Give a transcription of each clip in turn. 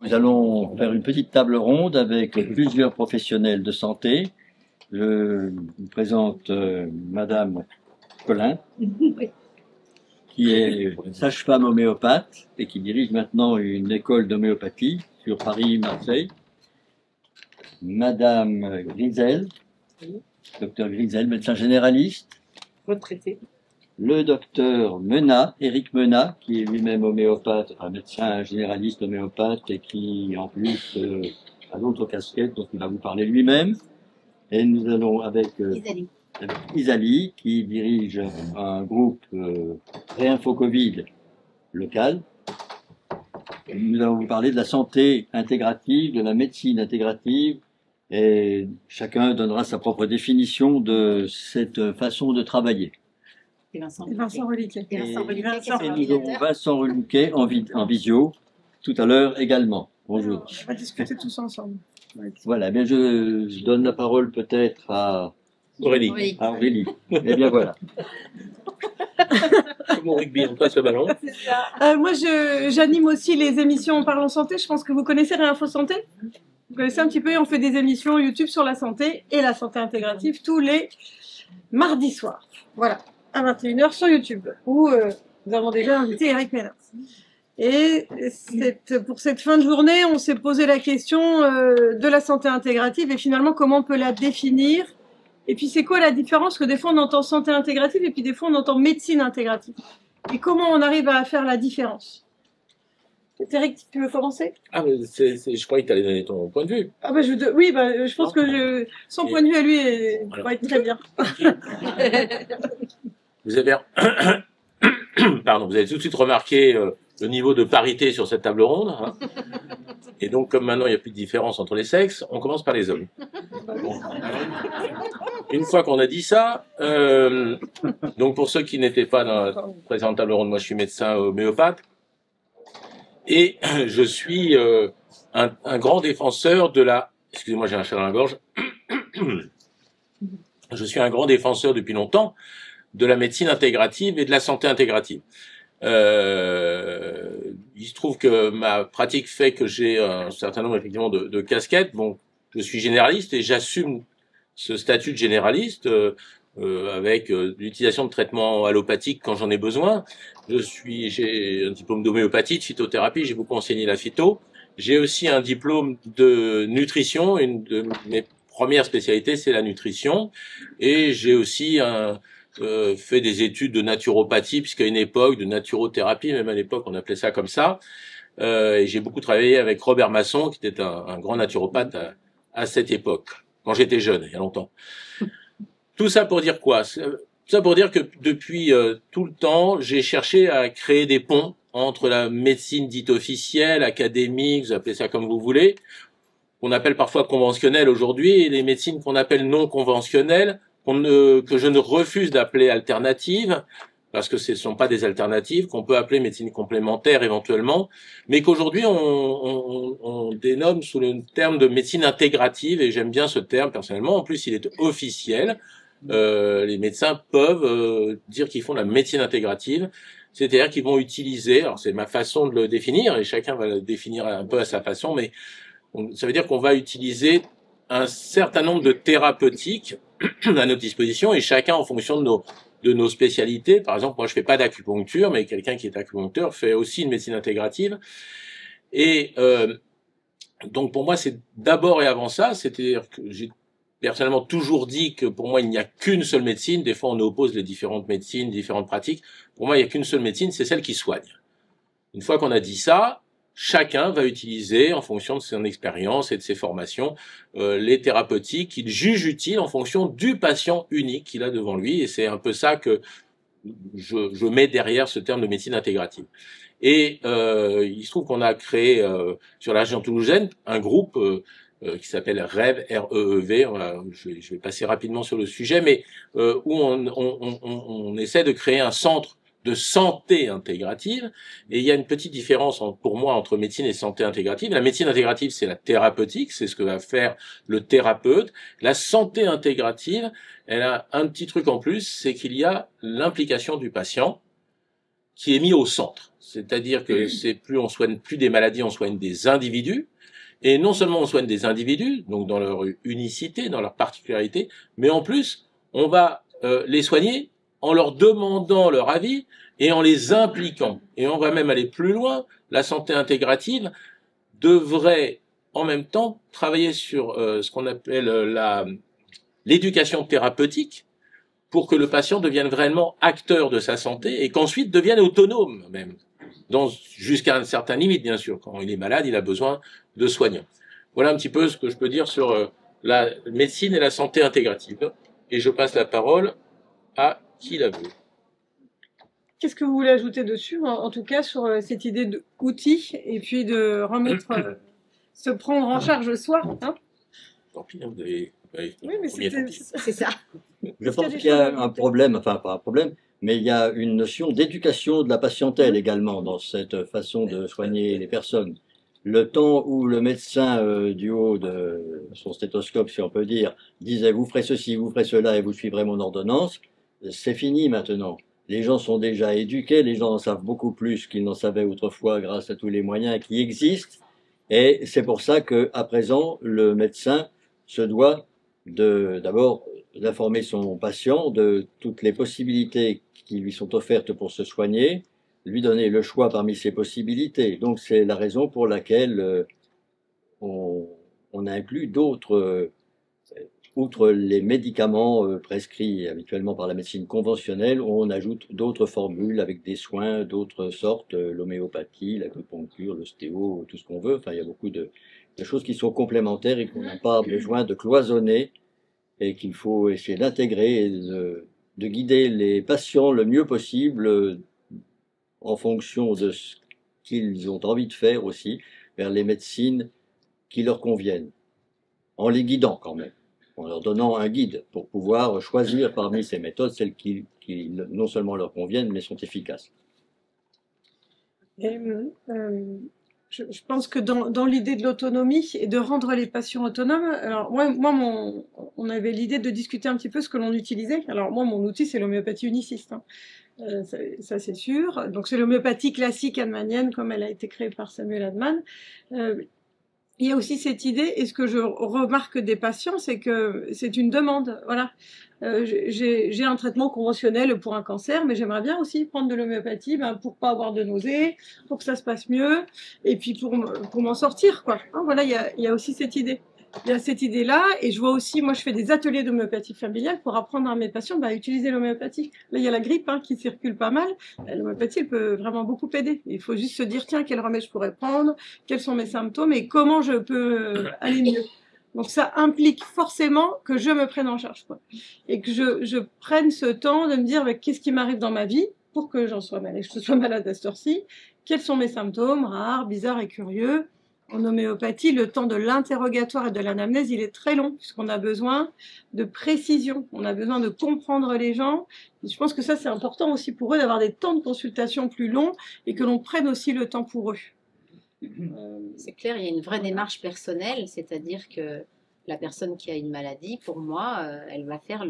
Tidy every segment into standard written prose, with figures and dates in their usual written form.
Nous allons faire une petite table ronde avec plusieurs professionnels de santé. Je vous présente Madame Collin, qui est sage-femme homéopathe et qui dirige maintenant une école d'homéopathie sur Paris-Marseille. Madame Grisel, docteur Grisel, médecin généraliste. Retraité. Le docteur Menat, Éric Menat, qui est lui-même homéopathe, un médecin généraliste homéopathe et qui, en plus, a d'autres casquettes dont il va vous parler lui-même. Et nous allons avec Isali, qui dirige un groupe Réinfo Covid local. Nous allons vous parler de la santé intégrative, de la médecine intégrative, et chacun donnera sa propre définition de cette façon de travailler. Et Vincent Reliquet. Et nous aurons Vincent Reliquet en visio tout à l'heure également. Bonjour. On va discuter tous ensemble. Voilà, bien je donne la parole peut-être à Aurélie. À Aurélie. Eh bien voilà. Comme au rugby, on passe le ballon. Moi, j'anime aussi les émissions Parlons Santé. Je pense que vous connaissez Réinfo Santé. Vous connaissez un petit peu. On fait des émissions YouTube sur la santé et la santé intégrative tous les mardis soirs. Voilà, à 21h sur YouTube, où nous avons déjà invité Eric Ménard. Et pour cette fin de journée, on s'est posé la question de la santé intégrative et finalement comment on peut la définir. Et puis c'est quoi la différence? Que des fois on entend santé intégrative et puis des fois on entend médecine intégrative. Et comment on arrive à faire la différence? Eric, tu veux commencer? Ah, mais je croyais que tu allais donner ton point de vue. Ah bah oui, je pense que son point de vue à lui va être très bien. Vous avez, pardon, vous avez tout de suite remarqué le niveau de parité sur cette table ronde. Hein. Et donc, comme maintenant il n'y a plus de différence entre les sexes, on commence par les hommes. Bon. Une fois qu'on a dit ça, donc pour ceux qui n'étaient pas dans la présente table ronde, moi je suis médecin homéopathe et je suis un grand défenseur de la... Excusez-moi, j'ai un chat dans la gorge. Je suis un grand défenseur depuis longtemps de la médecine intégrative et de la santé intégrative. Il se trouve que ma pratique fait que j'ai un certain nombre effectivement de casquettes. Bon, je suis généraliste et j'assume ce statut de généraliste avec l'utilisation de traitements allopathiques quand j'en ai besoin. J'ai un diplôme d'homéopathie, de phytothérapie, j'ai beaucoup enseigné la phyto. J'ai aussi un diplôme de nutrition, une de mes premières spécialités c'est la nutrition, et j'ai aussi fait des études de naturopathie, puisqu'à une époque, de naturothérapie, même à l'époque on appelait ça comme ça, et j'ai beaucoup travaillé avec Robert Masson, qui était un grand naturopathe à cette époque, quand j'étais jeune, il y a longtemps. Tout ça pour dire quoi? Tout ça pour dire que depuis tout le temps, j'ai cherché à créer des ponts entre la médecine dite officielle, académique, vous appelez ça comme vous voulez, qu'on appelle parfois conventionnelle aujourd'hui, et les médecines qu'on appelle non conventionnelles, que je ne refuse d'appeler alternatives, parce que ce ne sont pas des alternatives, qu'on peut appeler médecine complémentaire éventuellement, mais qu'aujourd'hui on dénomme sous le terme de médecine intégrative, et j'aime bien ce terme personnellement, en plus il est officiel, les médecins peuvent dire qu'ils font de la médecine intégrative, c'est-à-dire qu'ils vont utiliser, alors c'est ma façon de le définir, et chacun va le définir un peu à sa façon, mais ça veut dire qu'on va utiliser un certain nombre de thérapeutiques à notre disposition, et chacun en fonction de nos spécialités. Par exemple, moi je fais pas d'acupuncture, mais quelqu'un qui est acupuncteur fait aussi une médecine intégrative. Et donc pour moi c'est d'abord et avant ça, c'est-à-dire que j'ai personnellement toujours dit que pour moi il n'y a qu'une seule médecine. Des fois on oppose les différentes médecines, différentes pratiques. Pour moi il n'y a qu'une seule médecine, c'est celle qui soigne. Une fois qu'on a dit ça, chacun va utiliser, en fonction de son expérience et de ses formations, les thérapeutiques qu'il juge utiles en fonction du patient unique qu'il a devant lui. Et c'est un peu ça que je mets derrière ce terme de médecine intégrative. Et il se trouve qu'on a créé sur la région toulousaine un groupe qui s'appelle REV, R-E-E-V. Je vais passer rapidement sur le sujet, mais où on essaie de créer un centre de santé intégrative, et il y a une petite différence pour moi entre médecine et santé intégrative. La médecine intégrative, c'est la thérapeutique, c'est ce que va faire le thérapeute. La santé intégrative, elle a un petit truc en plus, c'est qu'il y a l'implication du patient, qui est mis au centre. C'est-à-dire que c'est plus on soigne plus des maladies, on soigne des individus. Et non seulement on soigne des individus, donc dans leur unicité, dans leur particularité, mais en plus, on va les soigner en leur demandant leur avis et en les impliquant. Et on va même aller plus loin. La santé intégrative devrait en même temps travailler sur ce qu'on appelle l'éducation thérapeutique pour que le patient devienne vraiment acteur de sa santé et qu'ensuite devienne autonome même, jusqu'à une certaine limite bien sûr. Quand il est malade, il a besoin de soignants. Voilà un petit peu ce que je peux dire sur la médecine et la santé intégrative. Et je passe la parole à qui la veut. Qu'est-ce que vous voulez ajouter dessus, en tout cas sur cette idée d'outils et puis de remettre, se prendre en charge soi, hein? Tant pis, vous avez... Oui, mais C'est ça. Je pense qu'il y a un problème, enfin pas un problème, mais il y a une notion d'éducation de la patientèle également dans cette façon de soigner les personnes. Le temps où le médecin, du haut de son stéthoscope, si on peut dire, disait vous ferez ceci, vous ferez cela et vous suivrez mon ordonnance, c'est fini maintenant. Les gens sont déjà éduqués, les gens en savent beaucoup plus qu'ils n'en savaient autrefois grâce à tous les moyens qui existent. Et c'est pour ça que, à présent, le médecin se doit d'abord d'informer son patient de toutes les possibilités qui lui sont offertes pour se soigner, lui donner le choix parmi ces possibilités. Donc c'est la raison pour laquelle on inclut d'autres, outre les médicaments prescrits habituellement par la médecine conventionnelle, on ajoute d'autres formules avec des soins d'autres sortes, l'homéopathie, l'acupuncture, l'ostéo, tout ce qu'on veut. Enfin, il y a beaucoup de choses qui sont complémentaires et qu'on n'a pas besoin de cloisonner et qu'il faut essayer d'intégrer et de guider les patients le mieux possible en fonction de ce qu'ils ont envie de faire aussi vers les médecines qui leur conviennent, en les guidant quand même, en leur donnant un guide pour pouvoir choisir parmi ces méthodes celles qui non seulement leur conviennent mais sont efficaces. Et, je pense que dans l'idée de l'autonomie et de rendre les patients autonomes, alors on avait l'idée de discuter un petit peu ce que l'on utilisait. Alors moi, mon outil, c'est l'homéopathie uniciste, hein. Ça c'est sûr. Donc c'est l'homéopathie classique hahnemannienne comme elle a été créée par Samuel Hahnemann. Il y a aussi cette idée, et ce que je remarque des patients, c'est que c'est une demande. Voilà, j'ai un traitement conventionnel pour un cancer, mais j'aimerais bien aussi prendre de l'homéopathie, pour pas avoir de nausées, pour que ça se passe mieux, et puis pour m'en sortir, quoi. Hein, voilà, il y a aussi cette idée. Il y a cette idée-là, et je vois aussi, moi je fais des ateliers d'homéopathie familiale pour apprendre à mes patients à utiliser l'homéopathie. Là, il y a la grippe qui circule pas mal. L'homéopathie, elle peut vraiment beaucoup aider. Il faut juste se dire, tiens, quel remède je pourrais prendre, quels sont mes symptômes et comment je peux aller mieux. Donc ça implique forcément que je me prenne en charge, quoi. Et que je prenne ce temps de me dire, qu'est-ce qui m'arrive dans ma vie pour que j'en sois malade, que je sois malade à cette heure-ci, quels sont mes symptômes, rares, bizarres et curieux. En homéopathie, le temps de l'interrogatoire et de l'anamnèse, il est très long, puisqu'on a besoin de précision, on a besoin de comprendre les gens. Et je pense que ça, c'est important aussi pour eux d'avoir des temps de consultation plus longs et que l'on prenne aussi le temps pour eux. C'est clair, il y a une vraie démarche personnelle, c'est-à-dire que la personne qui a une maladie, pour moi, elle va faire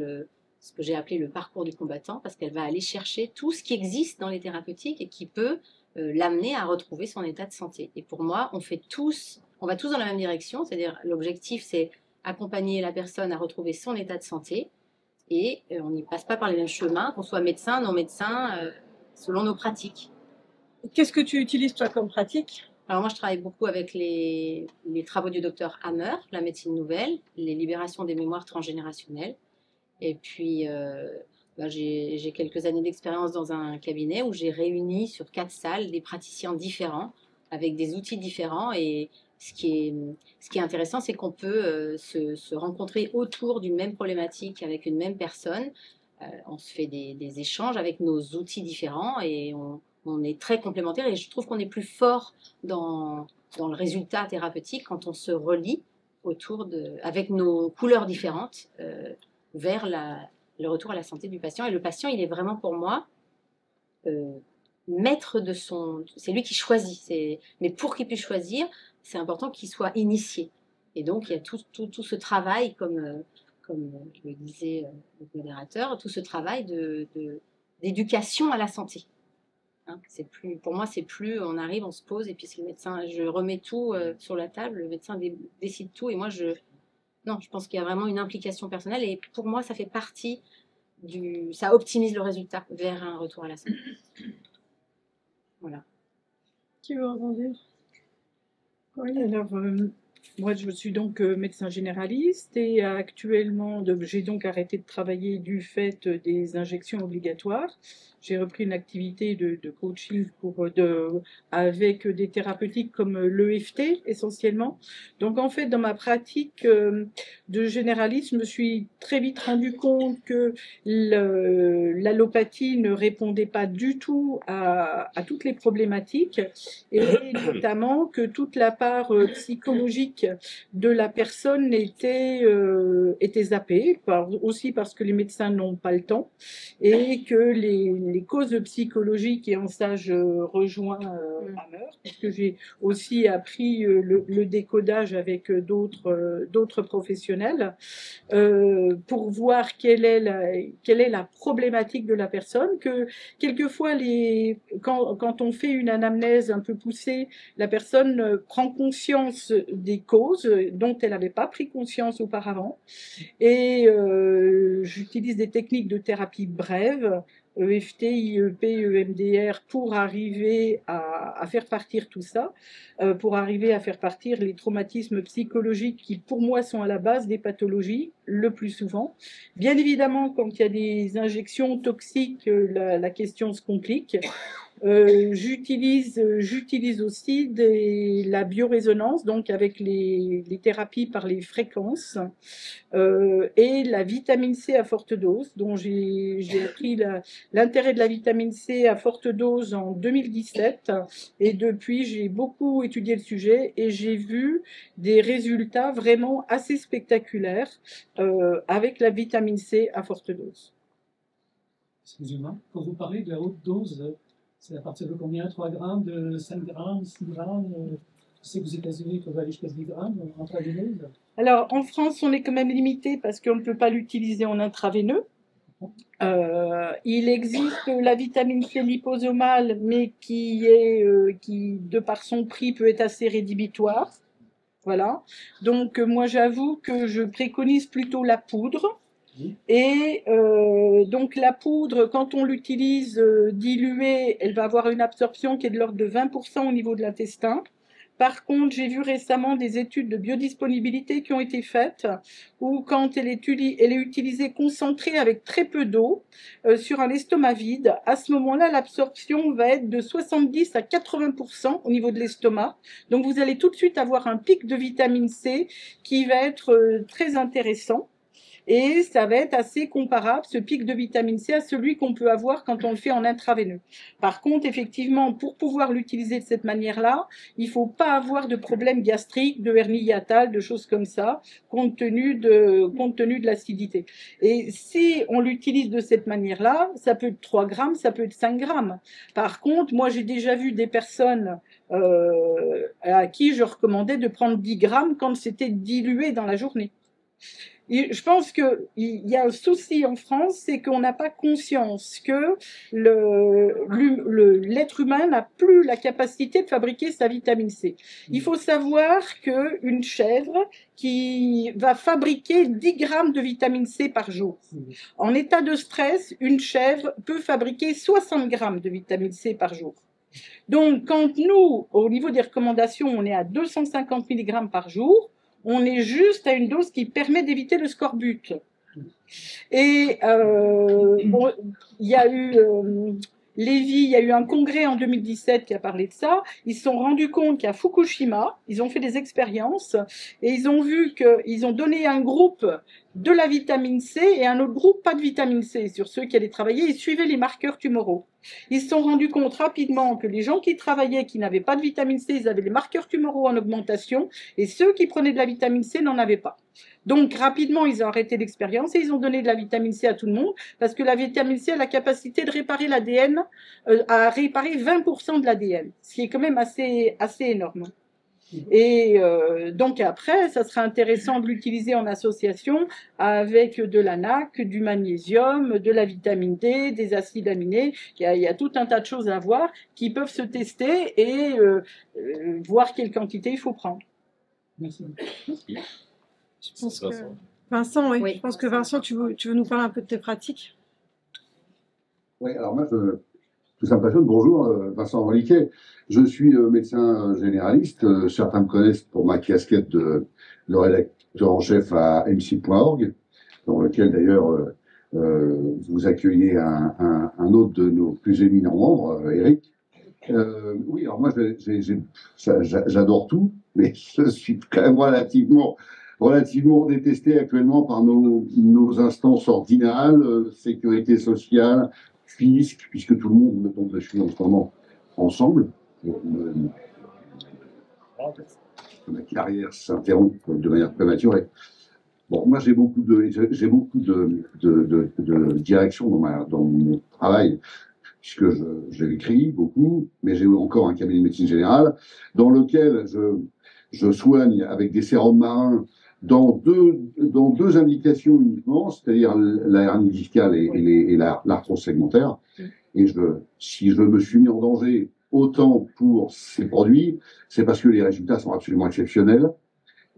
ce que j'ai appelé le parcours du combattant, parce qu'elle va aller chercher tout ce qui existe dans les thérapeutiques et qui peut l'amener à retrouver son état de santé. Et pour moi, on va tous dans la même direction, c'est-à-dire l'objectif, c'est accompagner la personne à retrouver son état de santé, et on n'y passe pas par les mêmes chemins, qu'on soit médecin, non médecin, selon nos pratiques. Qu'est-ce que tu utilises toi comme pratique ? Alors moi, je travaille beaucoup avec les travaux du docteur Hammer, la médecine nouvelle, les libérations des mémoires transgénérationnelles. Et puis, j'ai quelques années d'expérience dans un cabinet où j'ai réuni sur 4 salles des praticiens différents, avec des outils différents. Et ce qui est intéressant, c'est qu'on peut se rencontrer autour d'une même problématique avec une même personne. On se fait des échanges avec nos outils différents et on est très complémentaires, et je trouve qu'on est plus fort dans le résultat thérapeutique quand on se relie avec nos couleurs différentes vers le retour à la santé du patient. Et le patient, il est vraiment pour moi maître de son... C'est lui qui choisit. Mais pour qu'il puisse choisir, c'est important qu'il soit initié. Et donc, il y a tout ce travail, comme le disait le modérateur, tout ce travail d'éducation à la santé. Hein. C'est plus, pour moi, c'est plus, on arrive, on se pose, et puis c'est le médecin, je remets tout sur la table, le médecin décide tout, et moi, non, je pense qu'il y a vraiment une implication personnelle, et pour moi, ça fait partie ça optimise le résultat vers un retour à la santé. Voilà. Qui veut rebondir? Oui, alors, moi, je suis donc médecin généraliste et actuellement, j'ai donc arrêté de travailler du fait des injections obligatoires. J'ai repris une activité de coaching avec des thérapeutiques comme l'EFT essentiellement. Donc en fait, dans ma pratique de généraliste, je me suis très vite rendu compte que l'allopathie ne répondait pas du tout à toutes les problématiques et notamment que toute la part psychologique de la personne était zappée, aussi parce que les médecins n'ont pas le temps et que les causes psychologiques, et en ça je rejoins Hammer, parce que j'ai aussi appris le décodage avec d'autres professionnels pour voir quelle est la problématique de la personne, que quelquefois quand on fait une anamnèse un peu poussée, la personne prend conscience des causes dont elle n'avait pas pris conscience auparavant, et j'utilise des techniques de thérapie brève, EFT, IEP, EMDR, pour arriver à faire partir tout ça, pour arriver à faire partir les traumatismes psychologiques qui, pour moi, sont à la base des pathologies, le plus souvent. Bien évidemment, quand il y a des injections toxiques, la question se complique. J'utilise aussi la biorésonance, donc avec les thérapies par les fréquences, et la vitamine C à forte dose, dont j'ai appris l'intérêt de la vitamine C à forte dose en 2017, et depuis j'ai beaucoup étudié le sujet et j'ai vu des résultats vraiment assez spectaculaires avec la vitamine C à forte dose. Excusez-moi, quand vous parlez de la haute dose, c'est à partir de combien? 3 grammes, de 5 grammes, 6 grammes? Je sais que aux États-Unis, on va aller jusqu'à 10 grammes en intraveineuse. Alors, en France, on est quand même limité parce qu'on ne peut pas l'utiliser en intraveineux. Il existe la vitamine C liposomale, mais qui, de par son prix, peut être assez rédhibitoire. Voilà. Donc, moi, j'avoue que je préconise plutôt la poudre. Et donc la poudre, quand on l'utilise diluée, elle va avoir une absorption qui est de l'ordre de 20% au niveau de l'intestin. Par contre, j'ai vu récemment des études de biodisponibilité qui ont été faites où quand elle est utilisée concentrée avec très peu d'eau sur un estomac vide, à ce moment-là, l'absorption va être de 70 à 80% au niveau de l'estomac. Donc vous allez tout de suite avoir un pic de vitamine C qui va être très intéressant. Et ça va être assez comparable, ce pic de vitamine C, à celui qu'on peut avoir quand on le fait en intraveineux. Par contre, effectivement, pour pouvoir l'utiliser de cette manière-là, il ne faut pas avoir de problème gastrique, de hernie hiatale, de choses comme ça, compte tenu de l'acidité. Et si on l'utilise de cette manière-là, ça peut être 3 grammes, ça peut être 5 grammes. Par contre, moi, j'ai déjà vu des personnes à qui je recommandais de prendre 10 grammes quand c'était dilué dans la journée. Et je pense qu'il y a un souci en France, c'est qu'on n'a pas conscience que l'être humain n'a plus la capacité de fabriquer sa vitamine C. Il faut savoir qu'une chèvre qui va fabriquer 10 grammes de vitamine C par jour. En état de stress, une chèvre peut fabriquer 60 grammes de vitamine C par jour. Donc, quand nous, au niveau des recommandations, on est à 250 mg par jour, on est juste à une dose qui permet d'éviter le scorbut. Et bon, il y a eu Lévy, il y a eu un congrès en 2017 qui a parlé de ça. Ils se sont rendus compte qu'à Fukushima, ils ont fait des expériences et ils ont vu qu'ils ont donné un groupe de la vitamine C et un autre groupe pas de vitamine C. Sur ceux qui allaient travailler, ils suivaient les marqueurs tumoraux. Ils se sont rendus compte rapidement que les gens qui travaillaient, qui n'avaient pas de vitamine C, ils avaient les marqueurs tumoraux en augmentation, et ceux qui prenaient de la vitamine C n'en avaient pas. Donc rapidement, ils ont arrêté l'expérience et ils ont donné de la vitamine C à tout le monde, parce que la vitamine C a la capacité de réparer l'ADN, à réparer 20% de l'ADN, ce qui est quand même assez énorme. Et donc après, ça serait intéressant de l'utiliser en association avec de la NAC, du magnésium, de la vitamine D, des acides aminés. Il y a tout un tas de choses à voir qui peuvent se tester et voir quelle quantité il faut prendre. Merci. Je pense que... Vincent, oui. Oui. Je pense que Vincent, tu veux nous parler un peu de tes pratiques? Oui, alors moi, tout ça me passionne. Bonjour, Vincent Reliquet. Je suis médecin généraliste. Certains me connaissent pour ma casquette de rédacteur en chef à MC.org, dans lequel d'ailleurs vous accueillez un autre de nos plus éminents membres, Eric. Oui, alors moi, j'adore tout, mais je suis quand même relativement détesté actuellement par nos instances ordinales, sécurité sociale, fisc, puisque tout le monde me tombe dessus en ce moment ensemble. Ma carrière s'interrompt de manière prématurée. Bon, moi j'ai beaucoup de direction dans mon travail, puisque j'écris beaucoup, mais j'ai encore un cabinet de médecine générale dans lequel je soigne avec des sérums marins dans deux indications uniquement, c'est-à-dire la hernie discale et l'arthrose segmentaire. Et si je me suis mis en danger autant pour ces produits, c'est parce que les résultats sont absolument exceptionnels.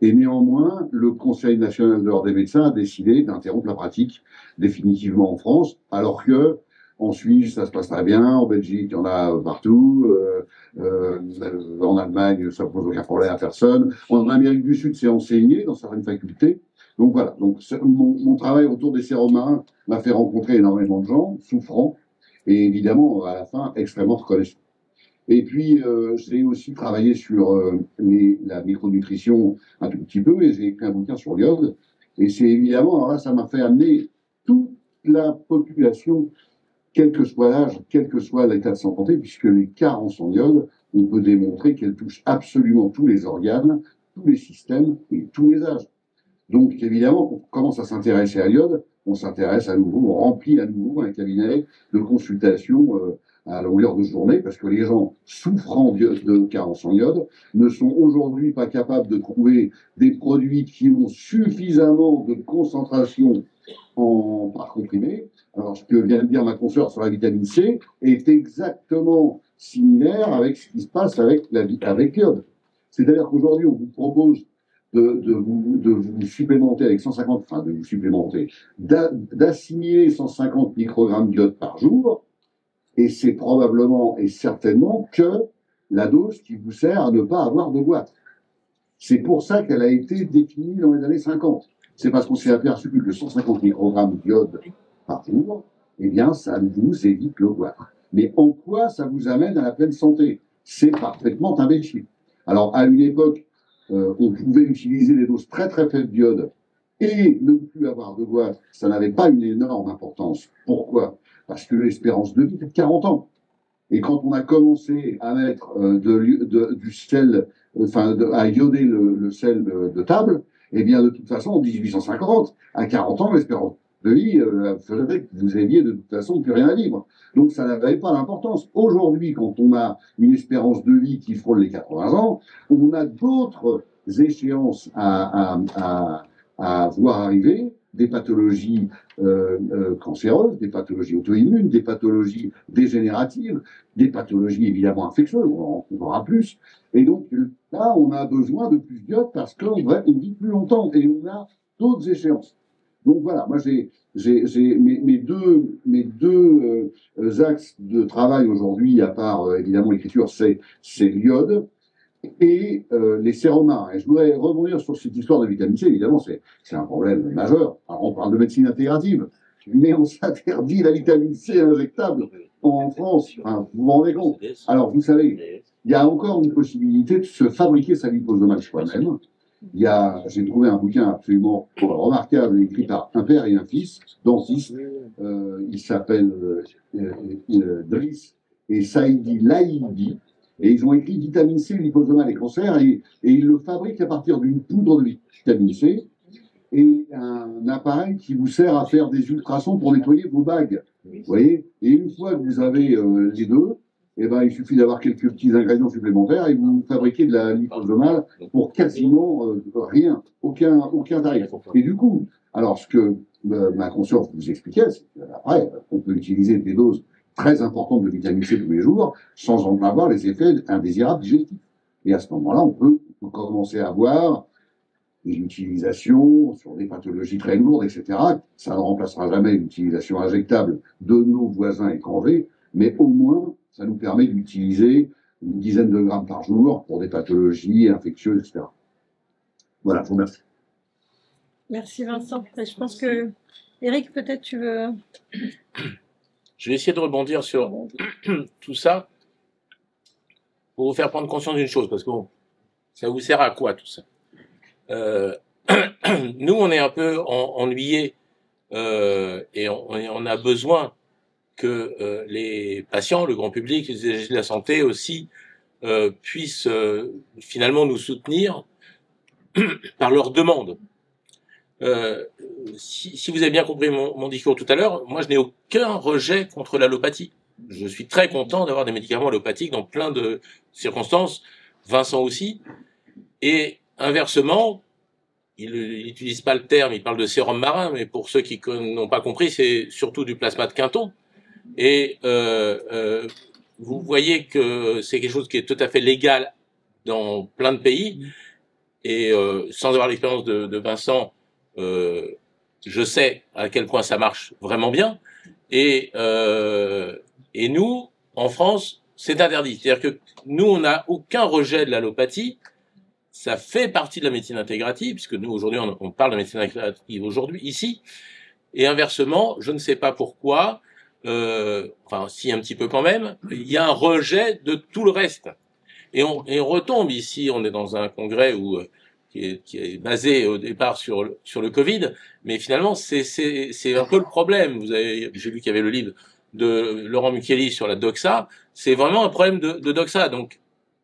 Et néanmoins, le Conseil national de l'ordre des médecins a décidé d'interrompre la pratique définitivement en France, alors que en Suisse, ça se passe très bien, en Belgique, il y en a partout, en Allemagne, ça ne pose aucun problème à personne. En Amérique du Sud, c'est enseigné dans certaines facultés. Donc voilà, donc mon travail autour des sérums marins m'a fait rencontrer énormément de gens souffrants et évidemment, à la fin, extrêmement reconnaissants. Et puis, j'ai aussi travaillé sur la micronutrition un tout petit peu et j'ai écrit un bouquin sur l'iode. Et c'est évidemment, alors là, ça m'a fait amener toute la population, quel que soit l'âge, quel que soit l'état de santé, puisque les carences en iode, on peut démontrer qu'elles touchent absolument tous les organes, tous les systèmes et tous les âges. Donc, évidemment, on commence à s'intéresser à l'iode, on s'intéresse à nouveau, on remplit à nouveau un cabinet de consultation à longueur de journée, parce que les gens souffrant de carence en iode ne sont aujourd'hui pas capables de trouver des produits qui ont suffisamment de concentration par comprimé. Alors, ce que vient de dire ma consoeur sur la vitamine C est exactement similaire avec ce qui se passe avec l'iode. C'est-à-dire qu'aujourd'hui, on vous propose de vous supplémenter avec 150, enfin de vous supplémenter, d'assimiler 150 microgrammes d'iode par jour, et c'est probablement et certainement que la dose qui vous sert à ne pas avoir de goitre. C'est pour ça qu'elle a été définie dans les années 50. C'est parce qu'on s'est aperçu que 150 microgrammes d'iode par jour, eh bien, ça vous évite le goitre. Mais en quoi ça vous amène à la pleine santé? C'est parfaitement imbécile. Alors, à une époque, on pouvait utiliser des doses très très faibles d'iode et ne plus avoir de goitre. Ça n'avait pas une énorme importance. Pourquoi? Parce que l'espérance de vie était de 40 ans. Et quand on a commencé à mettre du sel, à ioder le sel de table, eh bien, de toute façon, en 1850, à 40 ans, l'espérance de vie faisait que vous aviez de toute façon plus rien à vivre. Donc, ça n'avait pas d'importance. Aujourd'hui, quand on a une espérance de vie qui frôle les 80 ans, on a d'autres échéances à voir arriver, des pathologies cancéreuses, des pathologies auto-immunes, des pathologies dégénératives, des pathologies évidemment infectieuses, on en aura plus. Et donc là, on a besoin de plus d'iode parce qu'on vit plus longtemps et on a d'autres échéances. Donc voilà, moi j'ai mes deux axes de travail aujourd'hui, à part évidemment l'écriture, c'est l'iode et les sérums marins. Et je voudrais rebondir sur cette histoire de vitamine C. Évidemment, c'est un problème majeur. Alors, on parle de médecine intégrative, mais on s'interdit la vitamine C injectable en France. Enfin, vous vous rendez compte? Alors, vous savez, il y a encore une possibilité de se fabriquer sa liposomale soi-même. J'ai trouvé un bouquin absolument remarquable, écrit par un père et un fils, dentiste. Il s'appelle Driss et Saïdi Laïdi. Et ils ont écrit vitamine C, liposomale et cancer, et ils le fabriquent à partir d'une poudre de vitamine C et un appareil qui vous sert à faire des ultrasons pour nettoyer vos bagues. Vous voyez? Et une fois que vous avez les deux, eh ben, il suffit d'avoir quelques petits ingrédients supplémentaires et vous fabriquez de la liposomale pour quasiment rien, aucun tarif. Et du coup, alors ce que ma conscience vous expliquait, c'est qu'après, on peut utiliser des doses très importantes de vitamine C tous les jours sans en avoir les effets indésirables digestifs. Et à ce moment-là, on peut commencer à avoir des utilisations sur des pathologies très lourdes, etc. Ça ne remplacera jamais l'utilisation injectable de nos voisins étrangers, mais au moins, ça nous permet d'utiliser une dizaine de grammes par jour pour des pathologies infectieuses, etc. Voilà, je vous remercie. Merci Vincent. Je pense que Eric, peut-être tu veux... Je vais essayer de rebondir sur tout ça pour vous faire prendre conscience d'une chose, parce que bon, ça vous sert à quoi tout ça? Nous, on est un peu ennuyés et on a besoin que les patients, le grand public, les usagers de la santé aussi puissent finalement nous soutenir par leurs demandes. Si vous avez bien compris mon discours tout à l'heure, moi je n'ai aucun rejet contre l'allopathie. Je suis très content d'avoir des médicaments allopathiques dans plein de circonstances, Vincent aussi, et inversement, il n'utilise pas le terme, il parle de sérum marin, mais pour ceux qui n'ont pas compris, c'est surtout du plasma de Quinton. Et vous voyez que c'est quelque chose qui est tout à fait légal dans plein de pays. Et sans avoir l'expérience de Vincent, je sais à quel point ça marche vraiment bien. Et nous, en France, c'est interdit. C'est-à-dire que nous, on n'a aucun rejet de l'allopathie. Ça fait partie de la médecine intégrative, puisque nous, aujourd'hui, on parle de médecine intégrative aujourd'hui, ici. Et inversement, je ne sais pas pourquoi, enfin, si un petit peu quand même, il y a un rejet de tout le reste. Et on retombe ici, on est dans un congrès qui est basé au départ sur le Covid, mais finalement, c'est un peu le problème. J'ai vu qu'il y avait le livre de Laurent Mucchielli sur la doxa. C'est vraiment un problème de doxa. Donc,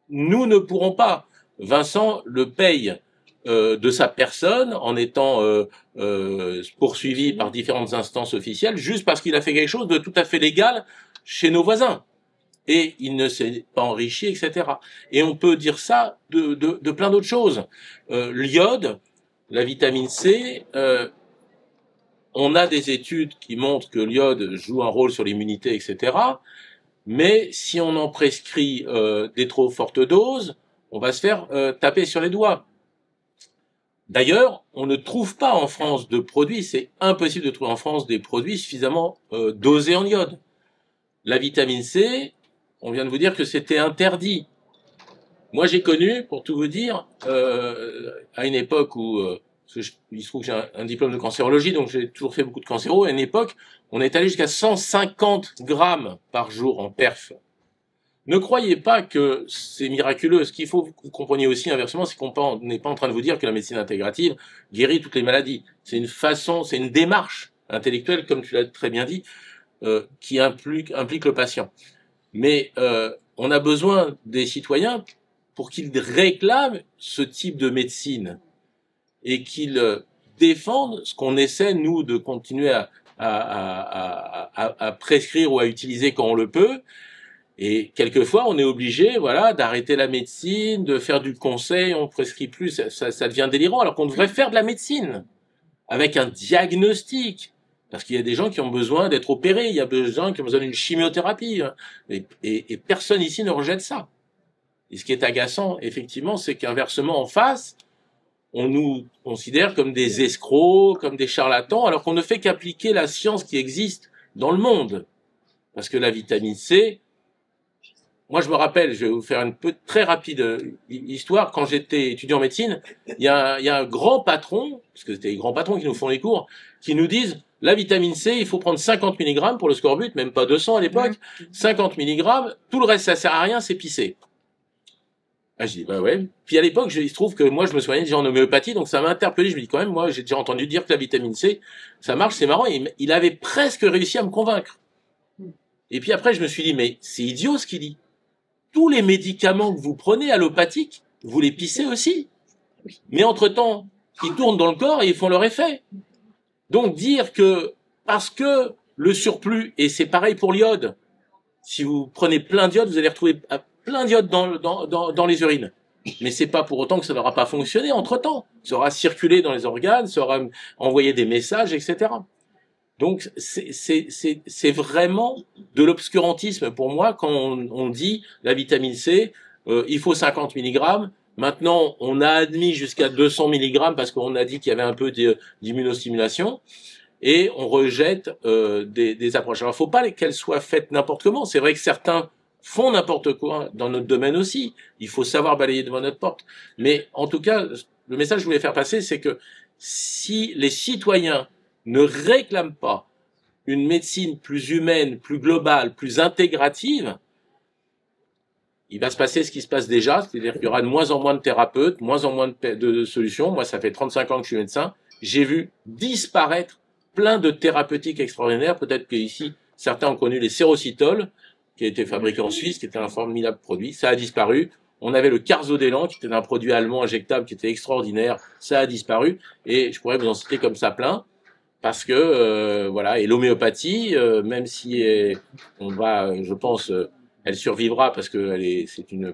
nous ne pourrons pas. Vincent le paye de sa personne en étant poursuivi par différentes instances officielles juste parce qu'il a fait quelque chose de tout à fait légal chez nos voisins. Et il ne s'est pas enrichi, etc. Et on peut dire ça de plein d'autres choses. L'iode, la vitamine C, on a des études qui montrent que l'iode joue un rôle sur l'immunité, etc. Mais si on en prescrit des trop fortes doses, on va se faire taper sur les doigts. D'ailleurs, on ne trouve pas en France de produits, c'est impossible de trouver en France des produits suffisamment dosés en iode. La vitamine C, on vient de vous dire que c'était interdit. Moi, j'ai connu, pour tout vous dire, à une époque où il se trouve que j'ai un diplôme de cancérologie, donc j'ai toujours fait beaucoup de cancéro. À une époque, on est allé jusqu'à 150 grammes par jour en perf. Ne croyez pas que c'est miraculeux. Ce qu'il faut que vous compreniez aussi inversement, c'est qu'on n'est pas en train de vous dire que la médecine intégrative guérit toutes les maladies. C'est une façon, c'est une démarche intellectuelle, comme tu l'as très bien dit, qui implique le patient. Mais on a besoin des citoyens pour qu'ils réclament ce type de médecine et qu'ils défendent ce qu'on essaie, nous, de continuer à prescrire ou à utiliser quand on le peut. Et quelquefois, on est obligé, voilà, d'arrêter la médecine, de faire du conseil, on prescrit plus, ça devient délirant, alors qu'on devrait faire de la médecine avec un diagnostic. Parce qu'il y a des gens qui ont besoin d'être opérés, il y a des gens qui ont besoin d'une chimiothérapie, et personne ici ne rejette ça. Et ce qui est agaçant, effectivement, c'est qu'inversement, en face, on nous considère comme des escrocs, comme des charlatans, alors qu'on ne fait qu'appliquer la science qui existe dans le monde. Parce que la vitamine C, moi je me rappelle, je vais vous faire une très rapide histoire, quand j'étais étudiant en médecine, il y a un grand patron, parce que c'était les grands patrons qui nous font les cours, qui nous disent, la vitamine C, il faut prendre 50 mg pour le scorbut, même pas 200 à l'époque, 50 mg, tout le reste ça sert à rien, c'est pissé. Ah, je dis, bah ouais. Puis à l'époque, il se trouve que moi, je me soignais déjà en homéopathie, donc ça m'a interpellé. Je me dis, quand même, moi, j'ai déjà entendu dire que la vitamine C, ça marche, c'est marrant. Il avait presque réussi à me convaincre. Et puis après, je me suis dit, mais c'est idiot ce qu'il dit. Tous les médicaments que vous prenez allopathiques, vous les pissez aussi. Mais entre-temps, ils tournent dans le corps et ils font leur effet. Donc dire que, parce que le surplus, et c'est pareil pour l'iode, si vous prenez plein d'iode, vous allez retrouver plein d'iode dans les urines. Mais c'est pas pour autant que ça n'aura pas fonctionné entre-temps. Ça aura circulé dans les organes, ça aura envoyé des messages, etc. Donc, c'est vraiment de l'obscurantisme pour moi quand on dit la vitamine C, il faut 50 mg. Maintenant, on a admis jusqu'à 200 mg parce qu'on a dit qu'il y avait un peu d'immunostimulation et on rejette des approches. Alors, il ne faut pas qu'elles soient faites n'importe comment. C'est vrai que certains font n'importe quoi dans notre domaine aussi. Il faut savoir balayer devant notre porte. Mais en tout cas, le message que je voulais faire passer, c'est que si les citoyens ne réclament pas une médecine plus humaine, plus globale, plus intégrative, il va se passer ce qui se passe déjà, c'est-à-dire qu'il y aura de moins en moins de thérapeutes, moins en moins de solutions. Moi, ça fait 35 ans que je suis médecin. J'ai vu disparaître plein de thérapeutiques extraordinaires. Peut-être qu'ici, certains ont connu les sérocytoles, qui a été fabriqué en Suisse, qui était un formidable produit. Ça a disparu. On avait le Carzodélan, qui était un produit allemand injectable, qui était extraordinaire. Ça a disparu. Et je pourrais vous en citer comme ça plein. Parce que, voilà. Et l'homéopathie, même si on va, je pense, elle survivra parce que c'est une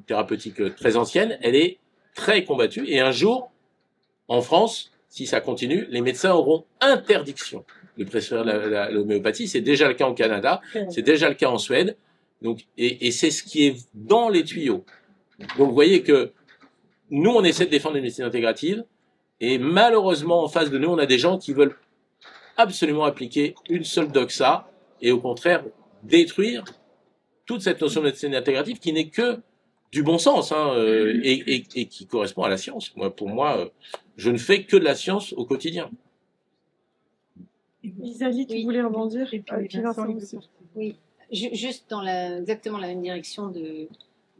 thérapeutique très ancienne, elle est très combattue. Et un jour, en France, si ça continue, les médecins auront interdiction de prescrire l'homéopathie. C'est déjà le cas au Canada, c'est déjà le cas en Suède. Donc, et c'est ce qui est dans les tuyaux. Donc, vous voyez que nous, on essaie de défendre une médecine intégrative. Et malheureusement, en face de nous, on a des gens qui veulent absolument appliquer une seule doxa et au contraire détruire toute cette notion de médecine intégrative qui n'est que du bon sens et qui correspond à la science. Pour moi, je ne fais que de la science au quotidien. Isalie, tu voulais rebondir? Et puis Vincent aussi. Oui, juste dans exactement la même direction de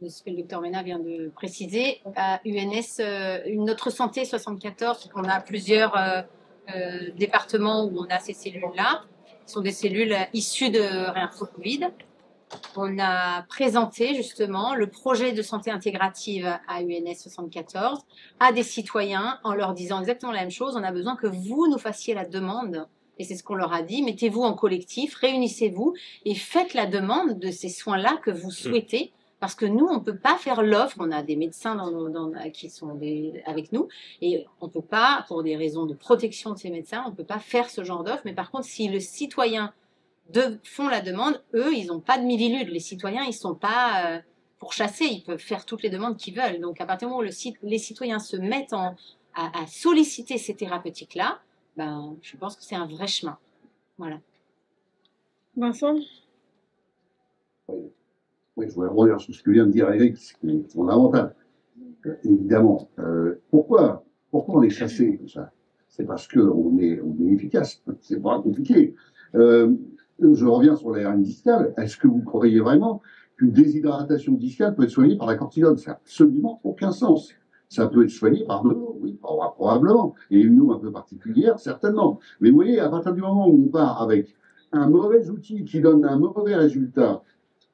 ce que le docteur Ménat vient de préciser. À UNS, notre santé 74, on a plusieurs départements où on a ces cellules-là. Ce sont des cellules issues de Réinfo Covid. On a présenté justement le projet de santé intégrative à UNS 74 à des citoyens en leur disant exactement la même chose. On a besoin que vous nous fassiez la demande. Et c'est ce qu'on leur a dit, mettez-vous en collectif, réunissez-vous et faites la demande de ces soins-là que vous souhaitez. Parce que nous, on ne peut pas faire l'offre. On a des médecins qui sont avec nous et on ne peut pas, pour des raisons de protection de ces médecins, on ne peut pas faire ce genre d'offre. Mais par contre, si le citoyen font la demande, eux, ils n'ont pas de millilule. Les citoyens, ils ne sont pas pourchassés. Ils peuvent faire toutes les demandes qu'ils veulent. Donc, à partir du moment où les citoyens se mettent à solliciter ces thérapeutiques-là, ben, je pense que c'est un vrai chemin. Voilà. Vincent? Oui, je voudrais rebondir sur ce que vient de dire Eric, c'est fondamental. Évidemment. Pourquoi on est chassé comme ça? C'est parce qu'on est efficace. C'est pas compliqué. Je reviens sur la hernie discale. Est-ce que vous croyez vraiment qu'une déshydratation discale peut être soignée par la cortisone? Ça n'a absolument aucun sens. Ça peut être soigné par de l'eau, oui, probablement. Et une eau un peu particulière, certainement. Mais vous voyez, à partir du moment où on part avec un mauvais outil qui donne un mauvais résultat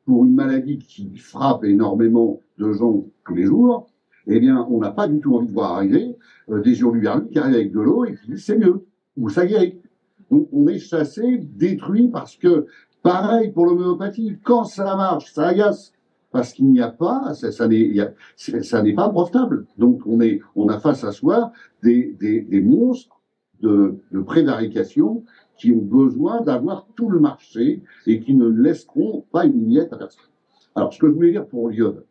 pour une maladie qui frappe énormément de gens tous les jours, eh bien, on n'a pas du tout envie de voir arriver des hurluberlus qui arrivent avec de l'eau et qui disent c'est mieux, ou ça guérit. Donc, on est chassé, détruit, parce que, pareil pour l'homéopathie, quand ça marche, ça agace, parce qu'il n'y a pas, ça n'est pas profitable. Donc, on a face à soi des monstres de prévarication qui ont besoin d'avoir tout le marché et qui ne laisseront pas une miette à personne. Alors, ce que je voulais dire pour l'iode,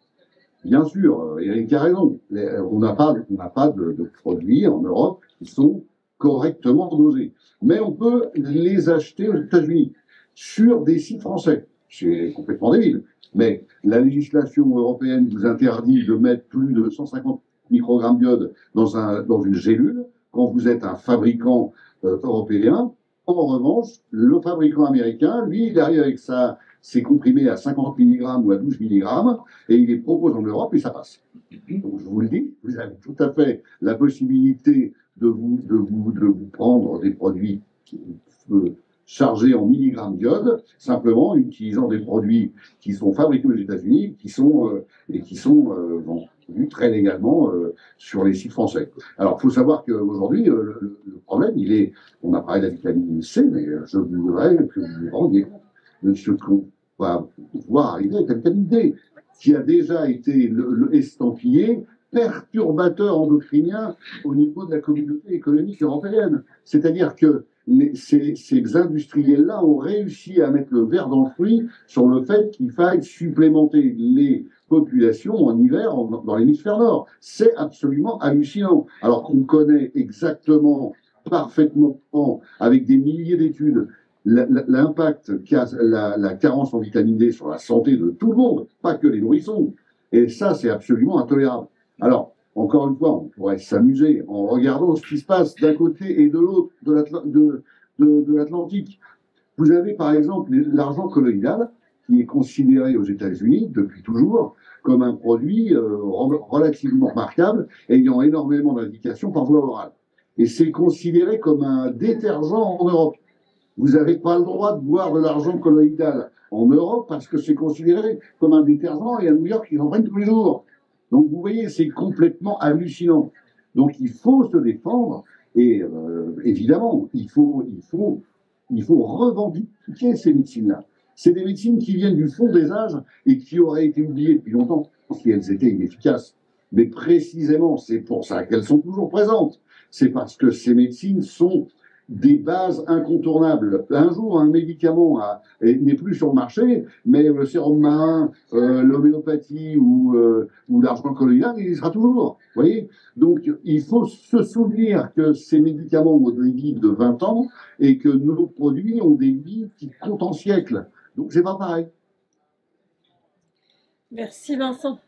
bien sûr, Eric a raison, on n'a pas de produits en Europe qui sont correctement dosés. Mais on peut les acheter aux États-Unis sur des sites français. C'est complètement débile. Mais la législation européenne vous interdit de mettre plus de 150 microgrammes d'iode dans une gélule quand vous êtes un fabricant européen. En revanche, le fabricant américain, lui, il arrive avec ses comprimés à 50 mg ou à 12 mg et il les propose en Europe et ça passe. Donc je vous le dis, vous avez tout à fait la possibilité de vous prendre des produits chargés en milligrammes d'iode, simplement en utilisant des produits qui sont fabriqués aux États-Unis, qui sont vendus très légalement sur les sites français. Alors, il faut savoir qu'aujourd'hui, le problème, on a parlé de la vitamine C, mais je voudrais que vous vous rendiez compte de ce qu'on va voir arriver avec la vitamine D, qui a déjà été estampillé perturbateur endocrinien au niveau de la communauté économique européenne. C'est-à-dire que ces industriels-là ont réussi à mettre le verre dans le fruit sur le fait qu'il faille supplémenter les populations en hiver dans l'hémisphère nord. C'est absolument hallucinant. Alors qu'on connaît exactement, parfaitement, avec des milliers d'études, l'impact qu'a la carence en vitamine D sur la santé de tout le monde, pas que les nourrissons. Et ça, c'est absolument intolérable. Alors, encore une fois, on pourrait s'amuser en regardant ce qui se passe d'un côté et de l'autre de l'Atlantique. Vous avez par exemple l'argent colloïdal, qui est considéré aux États-Unis depuis toujours comme un produit relativement remarquable, ayant énormément d'indications par voie orale. Et c'est considéré comme un détergent en Europe. Vous n'avez pas le droit de boire de l'argent colloïdal en Europe parce que c'est considéré comme un détergent et à New York, ils en prennent tous les jours. Donc vous voyez, c'est complètement hallucinant. Donc il faut se défendre et évidemment, il faut revendiquer ces médecines-là. C'est des médecines qui viennent du fond des âges et qui auraient été oubliées depuis longtemps si elles étaient inefficaces. Mais précisément, c'est pour ça qu'elles sont toujours présentes. C'est parce que ces médecines sont des bases incontournables. Un jour, un médicament n'est plus sur le marché, mais le sérum marin, l'homéopathie ou l'argent colloïdal, il y sera toujours. Vous voyez? Donc, il faut se souvenir que ces médicaments ont des vies de 20 ans et que nos produits ont des vies qui comptent en siècles. Donc, c'est pas pareil. Merci Vincent.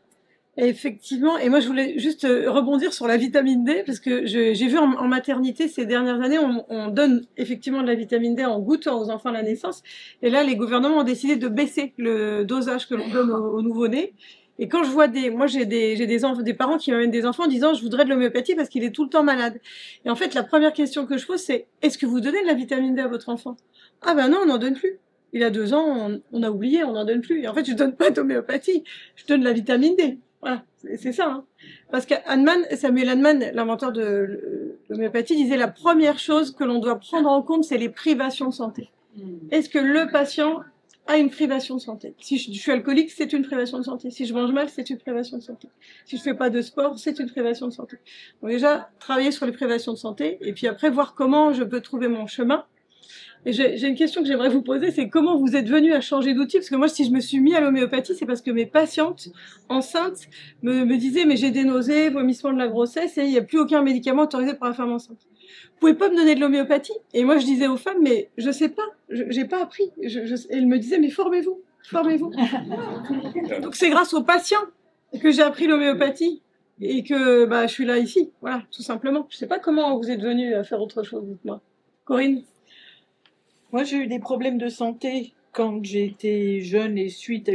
Et effectivement, et moi je voulais juste rebondir sur la vitamine D, parce que j'ai vu en maternité ces dernières années, on donne effectivement de la vitamine D en gouttes aux enfants à la naissance, et là les gouvernements ont décidé de baisser le dosage que l'on donne aux nouveau-nés. Et quand je vois moi j'ai des parents qui m'amènent des enfants en disant je voudrais de l'homéopathie parce qu'il est tout le temps malade. Et en fait la première question que je pose c'est est-ce que vous donnez de la vitamine D à votre enfant? Ah ben non, on n'en donne plus. Il a 2 ans, on a oublié, on n'en donne plus. Et en fait je donne pas d'homéopathie, je donne de la vitamine D. Voilà, c'est ça. Hein. Parce Samuel Hahnemann, l'inventeur de l'homéopathie, disait la première chose que l'on doit prendre en compte, c'est les privations de santé. Est-ce que le patient a une privation de santé? Si je suis alcoolique, c'est une privation de santé. Si je mange mal, c'est une privation de santé. Si je fais pas de sport, c'est une privation de santé. Donc déjà, travailler sur les privations de santé, et puis après, voir comment je peux trouver mon chemin. Et j'ai une question que j'aimerais vous poser, c'est comment vous êtes venu à changer d'outil? Parce que moi, si je me suis mis à l'homéopathie, c'est parce que mes patientes enceintes me disaient, mais j'ai des nausées, vomissements de la grossesse, et il n'y a plus aucun médicament autorisé pour la femme enceinte. Vous pouvez pas me donner de l'homéopathie? Et moi, je disais aux femmes, mais je sais pas, j'ai pas appris. Et elles me disaient, mais formez-vous, formez-vous. Donc c'est grâce aux patients que j'ai appris l'homéopathie et que je suis là ici, voilà, tout simplement. Je sais pas comment vous êtes venu à faire autre chose, dites-moi. Corinne? Moi, j'ai eu des problèmes de santé quand j'étais jeune et suite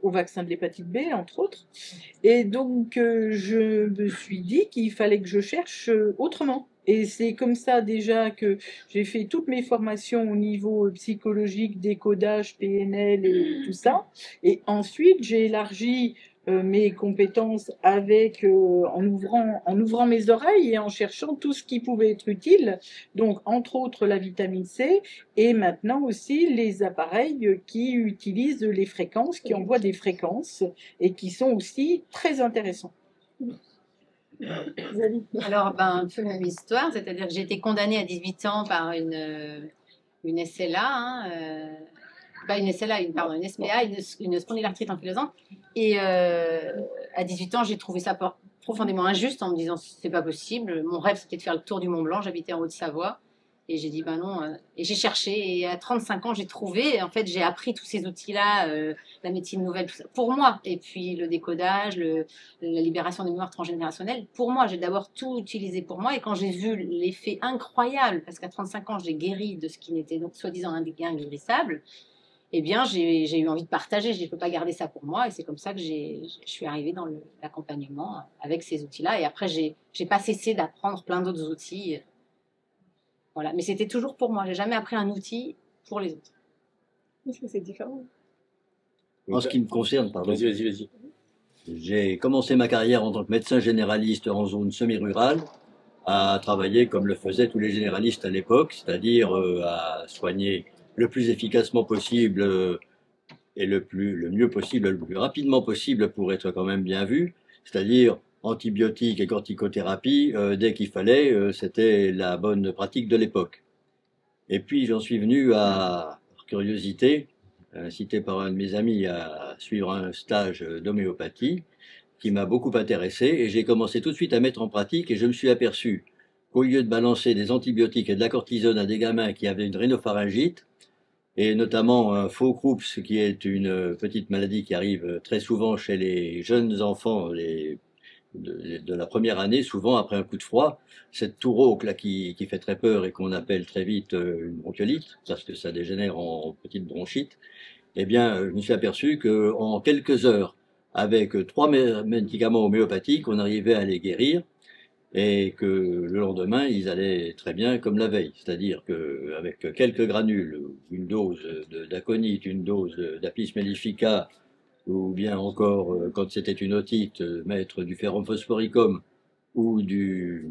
au vaccin de l'hépatite B, entre autres. Et donc, je me suis dit qu'il fallait que je cherche autrement. Et c'est comme ça déjà que j'ai fait toutes mes formations au niveau psychologique, décodage, PNL et tout ça. Et ensuite, j'ai élargi mes compétences en ouvrant mes oreilles et en cherchant tout ce qui pouvait être utile. Donc, entre autres, la vitamine C et maintenant aussi les appareils qui utilisent les fréquences, qui envoient des fréquences et qui sont aussi très intéressants. Alors, un peu la même histoire, c'est-à-dire que j'ai été condamnée à 18 ans par une SLA, pas une SLA, une SPA, une spondylarthrite ankylosante. Et à 18 ans, j'ai trouvé ça profondément injuste en me disant c'est pas possible. Mon rêve, c'était de faire le tour du Mont Blanc. J'habitais en Haute-Savoie. Et j'ai dit non. Et j'ai cherché. Et à 35 ans, j'ai trouvé. Et en fait, j'ai appris tous ces outils-là, la médecine nouvelle, tout ça, pour moi. Et puis le décodage, la libération des mémoires transgénérationnelles, pour moi. J'ai d'abord tout utilisé pour moi. Et quand j'ai vu l'effet incroyable, parce qu'à 35 ans, j'ai guéri de ce qui n'était donc soi-disant inguérissable, eh bien, j'ai eu envie de partager. Je ne peux pas garder ça pour moi. Et c'est comme ça que je suis arrivée dans l'accompagnement avec ces outils-là. Et après, j'ai pas cessé d'apprendre plein d'autres outils. Voilà. Mais c'était toujours pour moi. J'ai jamais appris un outil pour les autres. Est-ce que c'est différent? En ce qui me concerne, pardon. Vas-y. J'ai commencé ma carrière en tant que médecin généraliste en zone semi-rurale, à travailler comme le faisaient tous les généralistes à l'époque, c'est-à-dire à soigner le plus efficacement possible et le mieux possible, le plus rapidement possible pour être quand même bien vu, c'est-à-dire antibiotiques et corticothérapie, dès qu'il fallait, c'était la bonne pratique de l'époque. Et puis j'en suis venu à, par curiosité, incité par un de mes amis à suivre un stage d'homéopathie qui m'a beaucoup intéressé, et j'ai commencé tout de suite à mettre en pratique, et je me suis aperçu qu'au lieu de balancer des antibiotiques et de la cortisone à des gamins qui avaient une rhinopharyngite, et notamment un faux Croups, qui est une petite maladie qui arrive très souvent chez les jeunes enfants de la première année, souvent après un coup de froid, cette toux rauque là qui fait très peur et qu'on appelle très vite une bronchiolite, parce que ça dégénère en petite bronchite, eh bien, je me suis aperçu qu'en quelques heures, avec 3 médicaments homéopathiques, on arrivait à les guérir, et que le lendemain, ils allaient très bien comme la veille. C'est-à-dire qu'avec quelques granules, une dose d'aconite, une dose d'apis mellifica, ou bien encore, quand c'était une otite, mettre du ferrum phosphoricum ou du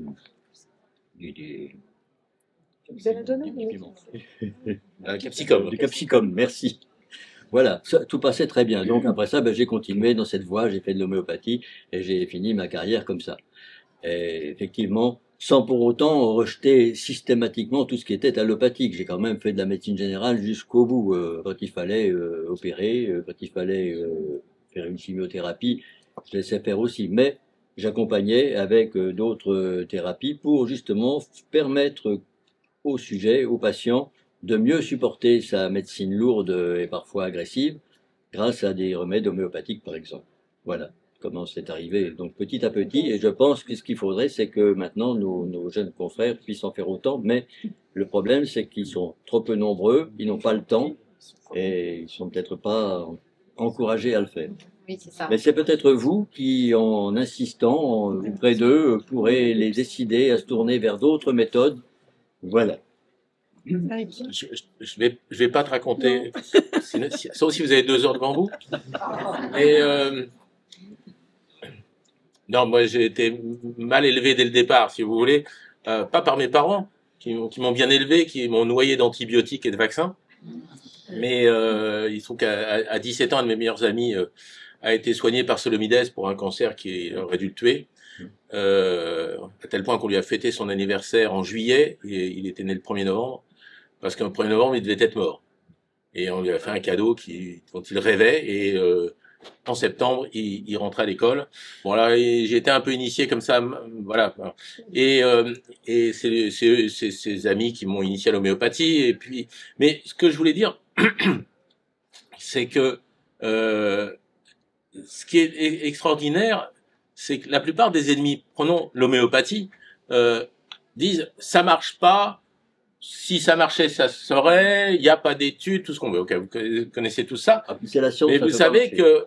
Capsicum. Du capsicum, merci. Voilà, ça, tout passait très bien. Donc après ça, j'ai continué dans cette voie, j'ai fait de l'homéopathie et j'ai fini ma carrière comme ça. Et effectivement, sans pour autant rejeter systématiquement tout ce qui était allopathique. J'ai quand même fait de la médecine générale jusqu'au bout, quand il fallait opérer, quand il fallait faire une chimiothérapie, je laissais faire aussi. Mais j'accompagnais avec d'autres thérapies pour justement permettre au sujet, au patient, de mieux supporter sa médecine lourde et parfois agressive grâce à des remèdes homéopathiques, par exemple. Voilà comment c'est arrivé, donc petit à petit, et je pense que ce qu'il faudrait, c'est que maintenant nos jeunes confrères puissent en faire autant, mais le problème, c'est qu'ils sont trop peu nombreux, ils n'ont pas le temps, et ils sont peut-être pas encouragés à le faire. Oui, c'est ça. Mais c'est peut-être vous qui, en insistant auprès d'eux, pourrez les décider à se tourner vers d'autres méthodes. Voilà. Je vais pas te raconter, sauf si vous avez 2 heures devant vous. Et non, moi j'ai été mal élevé dès le départ, si vous voulez, pas par mes parents qui m'ont bien élevé, qui m'ont noyé d'antibiotiques et de vaccins, mais il se trouve qu'à 17 ans, un de mes meilleurs amis a été soigné par Solomides pour un cancer qui aurait dû le tuer, à tel point qu'on lui a fêté son anniversaire en juillet, et il était né le 1er novembre, parce qu'en 1er novembre, il devait être mort. Et on lui a fait un cadeau dont il rêvait, et en septembre, il rentrait à l'école. Bon là, j'ai été un peu initié comme ça, voilà. Et c'est ses amis qui m'ont initié à l'homéopathie. Et puis, mais ce que je voulais dire, c'est que ce qui est extraordinaire, c'est que la plupart des ennemis, prenons l'homéopathie, disent ça marche pas. Si ça marchait, ça se saurait. Il n'y a pas d'études, tout ce qu'on veut. Okay, vous connaissez tout ça. C'est la science, mais vous savez que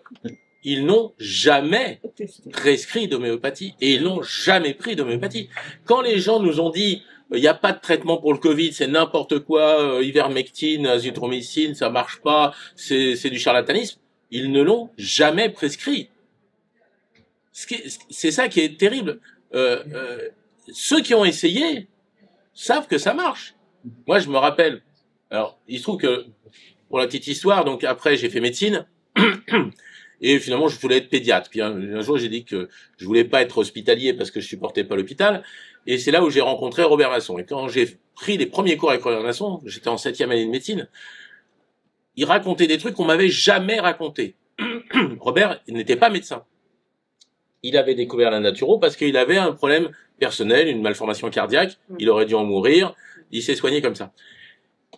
ils n'ont jamais prescrit d'homéopathie et ils n'ont jamais pris d'homéopathie. Quand les gens nous ont dit il n'y a pas de traitement pour le Covid, c'est n'importe quoi, ivermectine, azithromycine, ça marche pas, c'est du charlatanisme, ils ne l'ont jamais prescrit. C'est ça qui est terrible. Ceux qui ont essayé savent que ça marche. Moi, je me rappelle. Alors, il se trouve que, pour la petite histoire, donc après, j'ai fait médecine. Et finalement, je voulais être pédiatre. Puis un jour, j'ai dit que je voulais pas être hospitalier parce que je supportais pas l'hôpital. Et c'est là où j'ai rencontré Robert Masson. Et quand j'ai pris les premiers cours avec Robert Masson, j'étais en 7e année de médecine, il racontait des trucs qu'on m'avait jamais racontés. Robert n'était pas médecin. Il avait découvert la naturo parce qu'il avait un problème personnel, une malformation cardiaque. Il aurait dû en mourir. Il s'est soigné comme ça.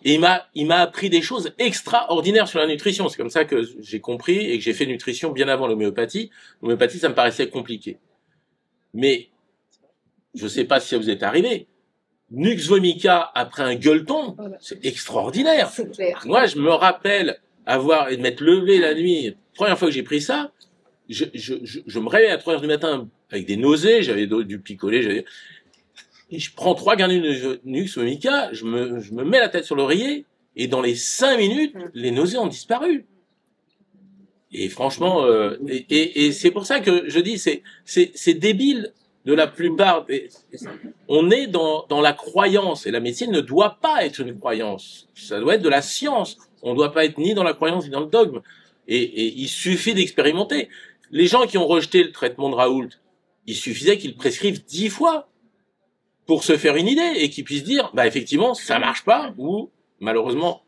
Et il m'a appris des choses extraordinaires sur la nutrition. C'est comme ça que j'ai compris et que j'ai fait nutrition bien avant l'homéopathie. L'homéopathie, ça me paraissait compliqué. Mais, je sais pas si ça vous est arrivé. Nux vomica après un gueuleton, c'est extraordinaire. C'est clair. Moi, je me rappelle de m'être levé la nuit. Première fois que j'ai pris ça, je me réveille à 3 heures du matin avec des nausées, j'avais du picolé, et je prends 3 granules de Nux vomica, je me mets la tête sur l'oreiller, et dans les 5 minutes, les nausées ont disparu. Et franchement, et c'est pour ça que je dis, c'est débile de la plupart. On est dans la croyance, et la médecine ne doit pas être une croyance. Ça doit être de la science. On ne doit pas être ni dans la croyance ni dans le dogme. Et il suffit d'expérimenter. Les gens qui ont rejeté le traitement de Raoult, il suffisait qu'ils le prescrivent 10 fois pour se faire une idée et qu'ils puissent dire, bah effectivement, ça marche pas, ou malheureusement,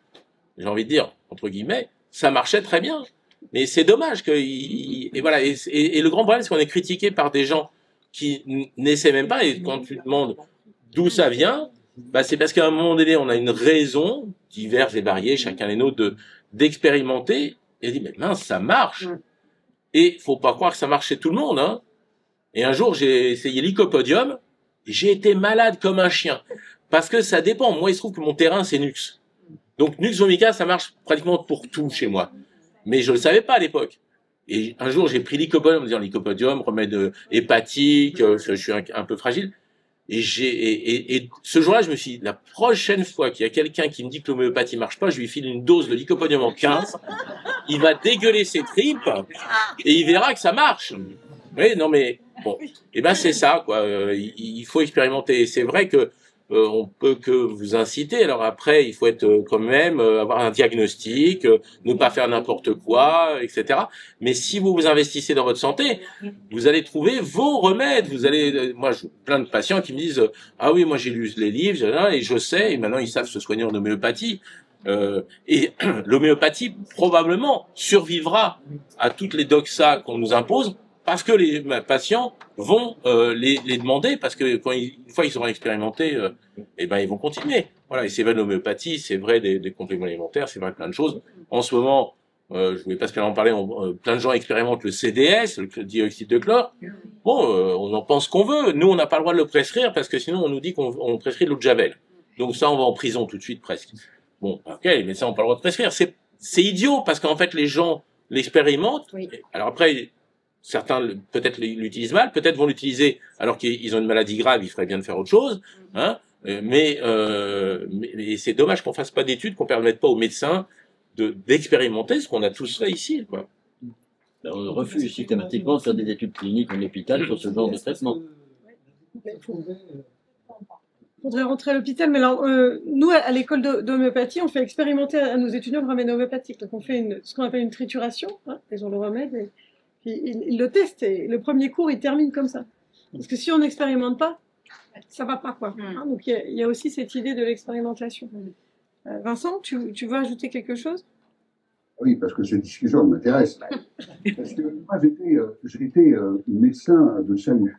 j'ai envie de dire, entre guillemets, ça marchait très bien. Mais c'est dommage que, et voilà, et le grand problème, c'est qu'on est critiqué par des gens qui n'essaient même pas, et quand tu demandes d'où ça vient, bah c'est parce qu'à un moment donné, on a une raison, diverses et variées, chacun les nôtres, d'expérimenter, et dit, mais mince, ça marche. Et faut pas croire que ça marche chez tout le monde, hein. Et un jour, j'ai essayé l'Icopodium, j'ai été malade comme un chien. Parce que ça dépend. Moi, il se trouve que mon terrain, c'est Nux. Donc, Nux Vomica, ça marche pratiquement pour tout chez moi. Mais je le savais pas à l'époque. Et un jour, j'ai pris l'Icopodium, en me disant l'Icopodium, remède hépatique, je suis un peu fragile. Et ce jour-là, je me suis dit, la prochaine fois qu'il y a quelqu'un qui me dit que l'homéopathie marche pas, je lui file une dose de l'Icopodium en 15, il va dégueuler ses tripes, et il verra que ça marche. Oui, non mais, bon. Et ben, c'est ça, quoi. Il faut expérimenter. Et c'est vrai que, on peut que vous inciter. Alors après, il faut être quand même, avoir un diagnostic, ne pas faire n'importe quoi, etc. Mais si vous vous investissez dans votre santé, vous allez trouver vos remèdes. Vous allez, moi, j'ai plein de patients qui me disent, ah oui, moi j'ai lu les livres, et je sais, et maintenant ils savent se soigner en homéopathie. Et l'homéopathie probablement survivra à toutes les doxas qu'on nous impose, parce que les patients vont les demander, parce que une fois qu'ils auront expérimenté, eh ben ils vont continuer. Voilà, et c'est vrai de l'homéopathie, c'est vrai des compléments alimentaires, c'est vrai de plein de choses. En ce moment, je voulais pas spécialement en parler, plein de gens expérimentent le CDS, le dioxyde de chlore. Bon, on en pense qu'on veut. Nous, on n'a pas le droit de le prescrire, parce que sinon on nous dit qu'on prescrit de l'eau de Javel. Donc ça, on va en prison tout de suite presque. Bon, ok, les médecins n'ont pas le droit de prescrire. C'est idiot, parce qu'en fait, les gens l'expérimentent. Oui. Alors après, certains peut-être l'utilisent mal, peut-être vont l'utiliser alors qu'ils ont une maladie grave, il ferait bien de faire autre chose, hein. Mais c'est dommage qu'on fasse pas d'études, qu'on permette pas aux médecins d'expérimenter ce qu'on a tous fait ici, quoi. On refuse systématiquement de faire des études cliniques en hôpital sur ce genre de traitement. Il faudrait rentrer à l'hôpital, mais alors, nous, à l'école d'homéopathie, on fait expérimenter à nos étudiants le remède homéopathique. Donc, on fait ce qu'on appelle une trituration, hein, ils ont le remède, et puis ils le testent, et le premier cours, il termine comme ça. Parce que si on n'expérimente pas, ça va pas, quoi. Hein, donc, il y a aussi cette idée de l'expérimentation. Vincent, tu veux ajouter quelque chose? Oui, parce que cette discussion m'intéresse. Parce que moi, j'étais médecin de SAMU.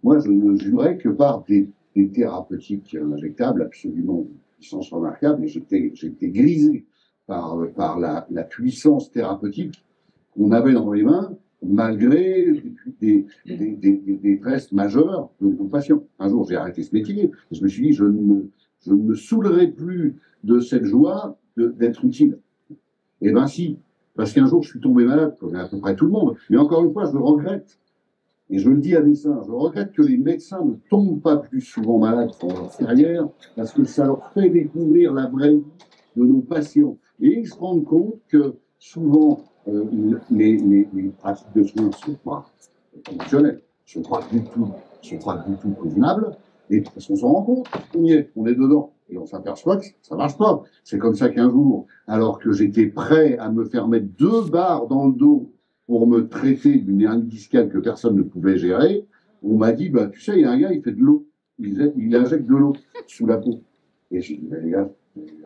Moi, je ne jurais que par des thérapeutiques injectables absolument de puissance remarquable, et j'étais grisé par la puissance thérapeutique qu'on avait dans les mains, malgré des tests majeurs de nos patients. Un jour, j'ai arrêté ce métier, et je me suis dit, je ne me saoulerai plus de cette joie d'être utile. Eh ben si, parce qu'un jour, je suis tombé malade, comme à peu près tout le monde, mais encore une fois, je le regrette. Et je le dis à dessein, je regrette que les médecins ne tombent pas plus souvent malades dans leur carrière, parce que ça leur fait découvrir la vraie vie de nos patients. Et ils se rendent compte que souvent, les pratiques de soins ne sont pas fonctionnelles, ne sont pas du tout convenables, et parce qu'on s'en rend compte, on est dedans, et on s'aperçoit que ça marche pas. C'est comme ça qu'un jour, alors que j'étais prêt à me faire mettre 2 barres dans le dos pour me traiter d'une hernie discale que personne ne pouvait gérer, on m'a dit, bah, tu sais, il y a un gars, il fait de l'eau. Il injecte de l'eau sous la peau. Et j'ai dit, bah, les gars,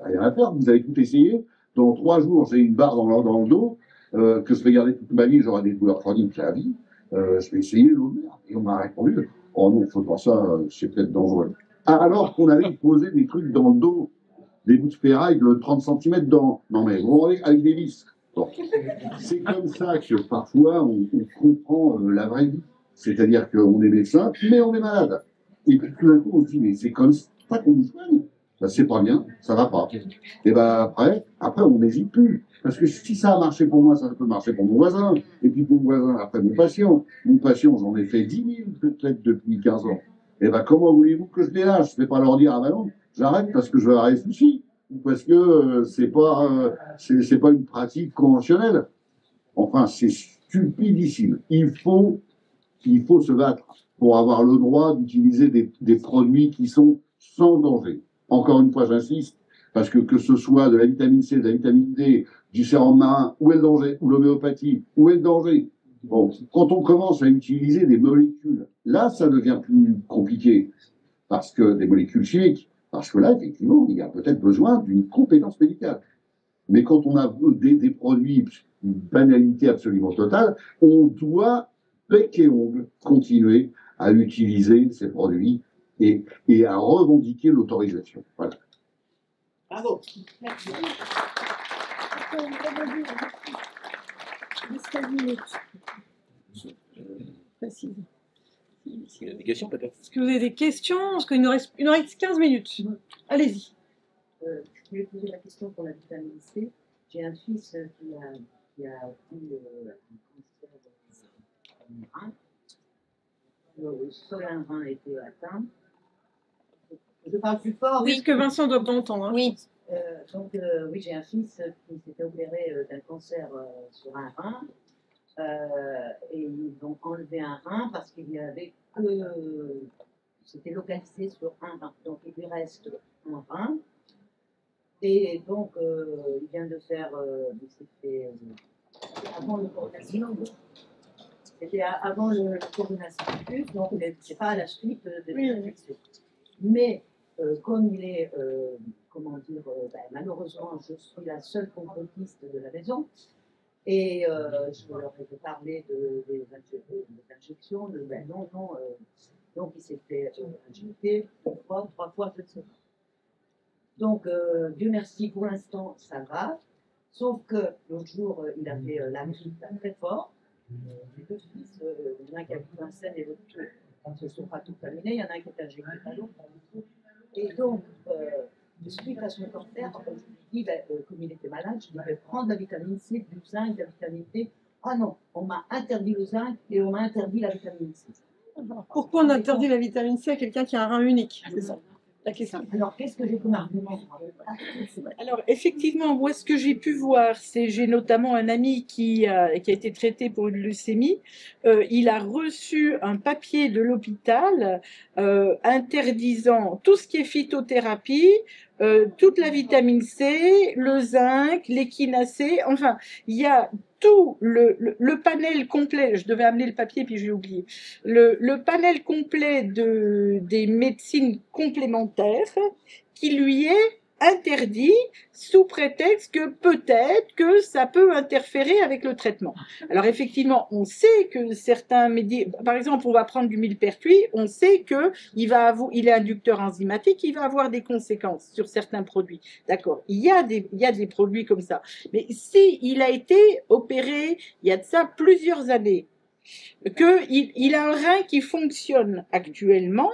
rien à faire, vous avez tout essayé. Dans 3 jours, j'ai une barre dans le dos, que je vais garder toute ma vie, j'aurai des douleurs chroniques à la vie. Je vais essayer l'eau de mer. Et on m'a répondu, oh non, faut pas ça, c'est peut-être dangereux. Alors qu'on avait posé des trucs dans le dos, des bouts de ferraille de 30 cm dans, non mais, vous voyez, avec des vis. Bon. C'est comme ça que parfois on comprend la vraie vie. C'est-à-dire qu'on est médecin, mais on est malade. Et puis tout d'un coup on se dit, mais c'est comme ça qu'on nous soigne. Ben, c'est pas bien, ça va pas. Et ben après on n'hésite plus. Parce que si ça a marché pour moi, ça peut marcher pour mon voisin. Et puis pour mon voisin, après mon patient. Mon patient, j'en ai fait 10 000 peut-être depuis 15 ans. Et ben comment voulez-vous que je les lâche? Je vais pas leur dire, ah ben non, j'arrête parce que je réfléchis. Parce que c'est pas une pratique conventionnelle. Enfin, c'est stupidissime. Il faut se battre pour avoir le droit d'utiliser des produits qui sont sans danger. Encore une fois, j'insiste, parce que ce soit de la vitamine C, de la vitamine D, du sérum marin, où est le danger? Ou l'homéopathie, où est le danger? Bon, quand on commence à utiliser des molécules, là, ça devient plus compliqué, parce que des molécules chimiques, parce que là, effectivement, il y a peut-être besoin d'une compétence médicale. Mais quand on a des produits, une banalité absolument totale, on doit, bec et ongle, continuer à utiliser ces produits et à revendiquer l'autorisation. Voilà. Bravo. Précise. Il y a des questions peut-être? Est-ce que vous avez des questions? Parce qu'il nous reste 15 minutes. Allez-y. Je voulais poser la question pour la vitamine C. J'ai un fils qui a eu un cancer du rein. Le seul un rein a été atteint. Je parle plus fort. Oui, ce que Vincent doit entendre. Hein. Oui. Oui, j'ai un fils qui s'était opéré d'un cancer sur un rein. Et ils ont enlevé un rein parce qu'il y avait que. C'était localisé sur un rein. Donc il lui reste un rein. Et donc, il vient de faire. C'était avant le coronavirus. C'était avant le coronavirus, donc c'est pas à la suite de l'infection. Mais comme il est, comment dire, malheureusement, je suis la seule complétiste de la maison. Et je leur ai parlé des injections. Non. Donc, il s'est fait injecter 2 fois, 3 fois, je ne sais pas. Donc, Dieu merci, pour l'instant, ça va. Sauf que l'autre jour, il a fait la grippe très fort. Les 2 fils, il y en a un qui a vu Vincennes et l'autre ne se sont pas tout terminés. Il y en a un qui est injecté à l'autre. Et donc, suite à son cancer, je lui dis, comme il était malade, je lui ai dit, prendre la vitamine C, du zinc, de la vitamine D. Ah non, on m'a interdit le zinc et on m'a interdit la vitamine C. Pourquoi on interdit la vitamine C à quelqu'un qui a un rein unique? C'est ça la question. Alors, qu'est-ce que j'ai comme argument? Alors, effectivement, moi, ce que j'ai pu voir, c'est j'ai notamment un ami qui a été traité pour une leucémie. Il a reçu un papier de l'hôpital interdisant tout ce qui est phytothérapie, toute la vitamine C, le zinc, l'échinacée. Enfin, il y a tout le panel complet. Je devais amener le papier puis j'ai oublié. Le panel complet des médecines complémentaires qui lui est interdit sous prétexte que peut-être que ça peut interférer avec le traitement. Alors effectivement, on sait que certains médicaments, par exemple, on va prendre du millepertuis, on sait que il est inducteur enzymatique, il va avoir des conséquences sur certains produits. D'accord. Il y a des produits comme ça. Mais si il a été opéré il y a de ça plusieurs années, qu'il a un rein qui fonctionne actuellement,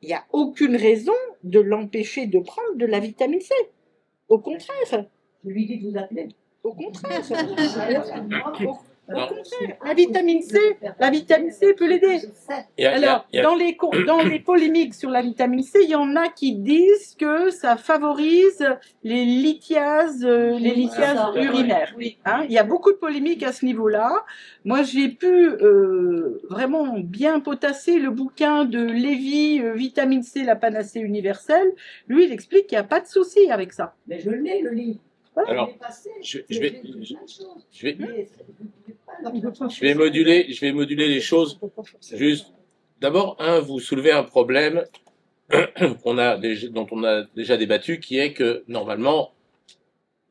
il n'y a aucune raison de l'empêcher de prendre de la vitamine C. Au contraire. Je lui dis de vous appeler. Au contraire. La vitamine C peut l'aider. Alors, dans les polémiques sur la vitamine C, il y en a qui disent que ça favorise les lithiases urinaires. Hein, il y a beaucoup de polémiques à ce niveau-là. Moi, j'ai pu vraiment bien potasser le bouquin de Lévy, Vitamine C, la panacée universelle. Lui, il explique qu'il n'y a pas de souci avec ça. Mais je l'ai, le livre. Alors, je vais moduler les choses. Juste, d'abord, vous soulevez un problème dont on a déjà débattu, qui est que normalement,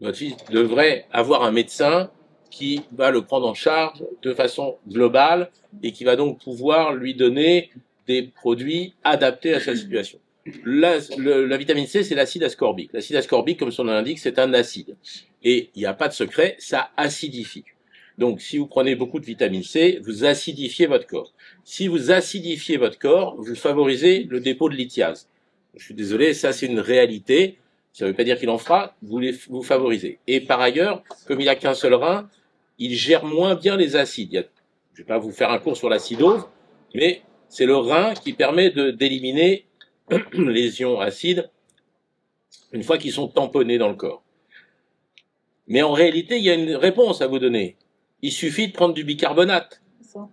votre fils devrait avoir un médecin qui va le prendre en charge de façon globale et qui va donc pouvoir lui donner des produits adaptés à sa situation. La vitamine C, c'est l'acide ascorbique. L'acide ascorbique, comme son nom l'indique, c'est un acide. Et il n'y a pas de secret, ça acidifie. Donc, si vous prenez beaucoup de vitamine C, vous acidifiez votre corps. Si vous acidifiez votre corps, vous favorisez le dépôt de lithiase. Je suis désolé, ça c'est une réalité. Ça ne veut pas dire qu'il en fera, vous favorisez. Et par ailleurs, comme il n'a qu'un seul rein, il gère moins bien les acides. Je ne vais pas vous faire un cours sur l'acidose, mais c'est le rein qui permet d'éliminer les ions acides une fois qu'ils sont tamponnés dans le corps. Mais en réalité, il y a une réponse à vous donner. Il suffit de prendre du bicarbonate.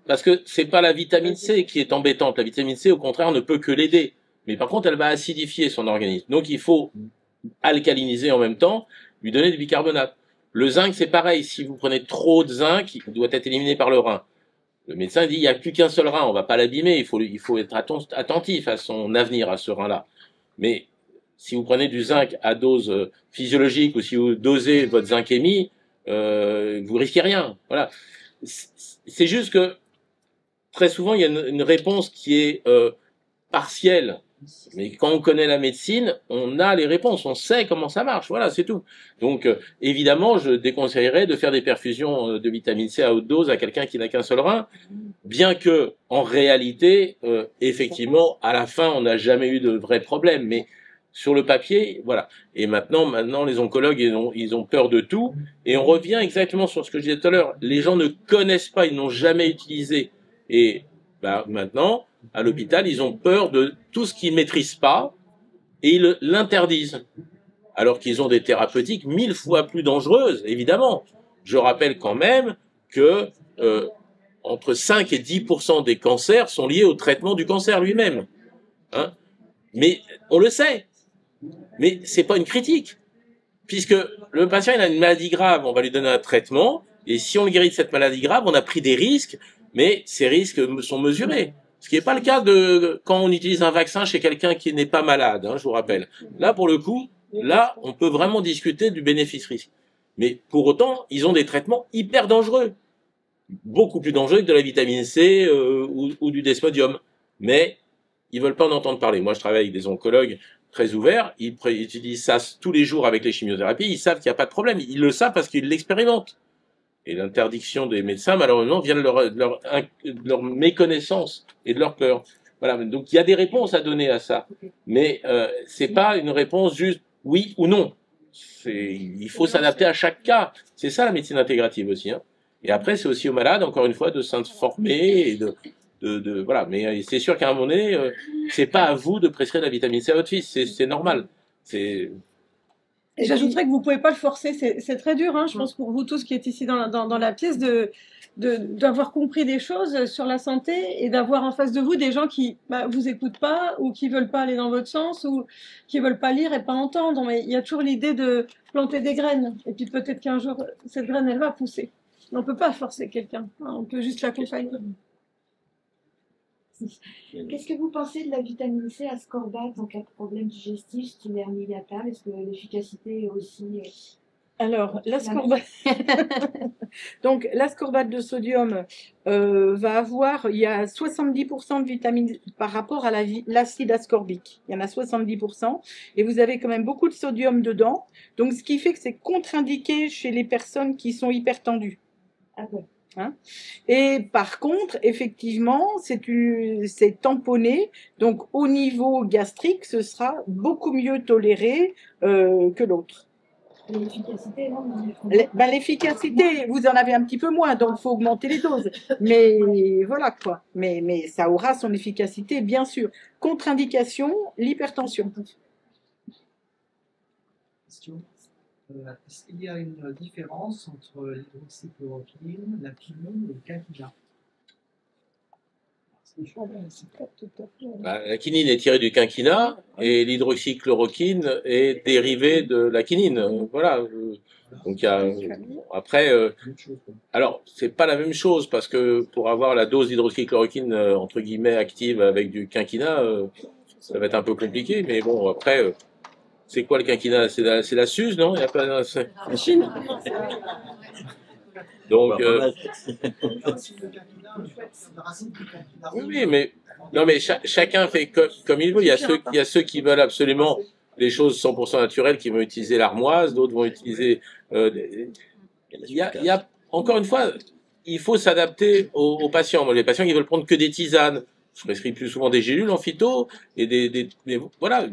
Parce que c'est pas la vitamine C qui est embêtante. La vitamine C, au contraire, ne peut que l'aider. Mais par contre, elle va acidifier son organisme. Donc, il faut alcaliniser en même temps, lui donner du bicarbonate. Le zinc, c'est pareil. Si vous prenez trop de zinc, il doit être éliminé par le rein. Le médecin dit, il n'y a plus qu'un seul rein, on va pas l'abîmer, il faut être attentif à son avenir, à ce rein-là. Mais si vous prenez du zinc à dose physiologique ou si vous dosez votre zincémie, vous risquez rien. Voilà. C'est juste que très souvent, il y a une réponse qui est partielle. Mais quand on connaît la médecine, on a les réponses, on sait comment ça marche. Voilà, c'est tout. Donc, évidemment, je déconseillerais de faire des perfusions de vitamine C à haute dose à quelqu'un qui n'a qu'un seul rein, bien que, en réalité, effectivement, à la fin, on n'a jamais eu de vrais problèmes. Mais sur le papier, voilà. Et maintenant, les oncologues, ils ont peur de tout. Et on revient exactement sur ce que je disais tout à l'heure. Les gens ne connaissent pas, ils n'ont jamais utilisé. Et maintenant, à l'hôpital, ils ont peur de tout ce qu'ils ne maîtrisent pas et ils l'interdisent. Alors qu'ils ont des thérapeutiques 1000 fois plus dangereuses, évidemment. Je rappelle quand même que entre 5 et 10% des cancers sont liés au traitement du cancer lui-même. Hein? Mais on le sait. Mais c'est pas une critique. Puisque le patient il a une maladie grave, on va lui donner un traitement, et si on le guérit de cette maladie grave, on a pris des risques, mais ces risques sont mesurés. Ce qui n'est pas le cas de quand on utilise un vaccin chez quelqu'un qui n'est pas malade, hein, je vous rappelle. Là, pour le coup, là, on peut vraiment discuter du bénéfice-risque. Mais pour autant, ils ont des traitements hyper dangereux. Beaucoup plus dangereux que de la vitamine C ou du desmodium. Mais ils veulent pas en entendre parler. Moi, je travaille avec des oncologues très ouverts. Ils utilisent ça tous les jours avec les chimiothérapies. Ils savent qu'il n'y a pas de problème. Ils le savent parce qu'ils l'expérimentent. Et l'interdiction des médecins, malheureusement, vient de leur méconnaissance et de leur peur. Voilà. Donc, il y a des réponses à donner à ça. Mais c'est pas une réponse juste oui ou non. Il faut s'adapter à chaque cas. C'est ça la médecine intégrative aussi. Hein. Et après, c'est aussi aux malades, encore une fois, de s'informer et voilà. Mais c'est sûr qu'à un moment donné, c'est pas à vous de prescrire de la vitamine C à votre fils. C'est normal. Et j'ajouterais que vous pouvez pas le forcer, c'est très dur, hein, je pense pour vous tous qui êtes ici dans la pièce, d'avoir compris des choses sur la santé et d'avoir en face de vous des gens qui vous écoutent pas ou qui veulent pas aller dans votre sens ou qui veulent pas lire et pas entendre. Mais il y a toujours l'idée de planter des graines et puis peut-être qu'un jour cette graine elle va pousser. On peut pas forcer quelqu'un, hein, on peut juste l'accompagner. Qu'est-ce que vous pensez de la vitamine C ascorbate en cas de problème digestif, style hernie hiatale? Est-ce que l'efficacité est aussi... Alors, l'ascorbate, donc l'ascorbate de sodium va avoir, il y a 70% de vitamine par rapport à l'acide ascorbique. Il y en a 70%, et vous avez quand même beaucoup de sodium dedans. Donc, ce qui fait que c'est contre-indiqué chez les personnes qui sont hypertendues. Ah ouais. Hein? Et par contre, effectivement, c'est tamponné, donc au niveau gastrique, ce sera beaucoup mieux toléré que l'autre. L'efficacité, non? L'efficacité, vous en avez un petit peu moins, donc il faut augmenter les doses. Mais voilà quoi. Mais ça aura son efficacité, bien sûr. Contre-indication, l'hypertension. Question. Est-ce qu'il y a une différence entre l'hydroxychloroquine, la quinine et le quinquina? La quinine est tirée du quinquina et l'hydroxychloroquine est dérivée de la quinine. Voilà. Donc après, alors c'est pas la même chose parce que pour avoir la dose d'hydroxychloroquine entre guillemets active avec du quinquina, ça va être un peu compliqué. Mais bon, après. C'est quoi le quinquina? C'est la Suze, non? Il y a pas la Chine. Donc, oui, mais non, mais chacun fait comme il veut. Il y a ceux qui veulent absolument des choses 100% naturelles, qui vont utiliser l'armoise, d'autres vont utiliser. Il y a encore une fois, il faut s'adapter aux patients. Moi, les patients qui veulent prendre que des tisanes, je prescris plus souvent des gélules en phyto et voilà.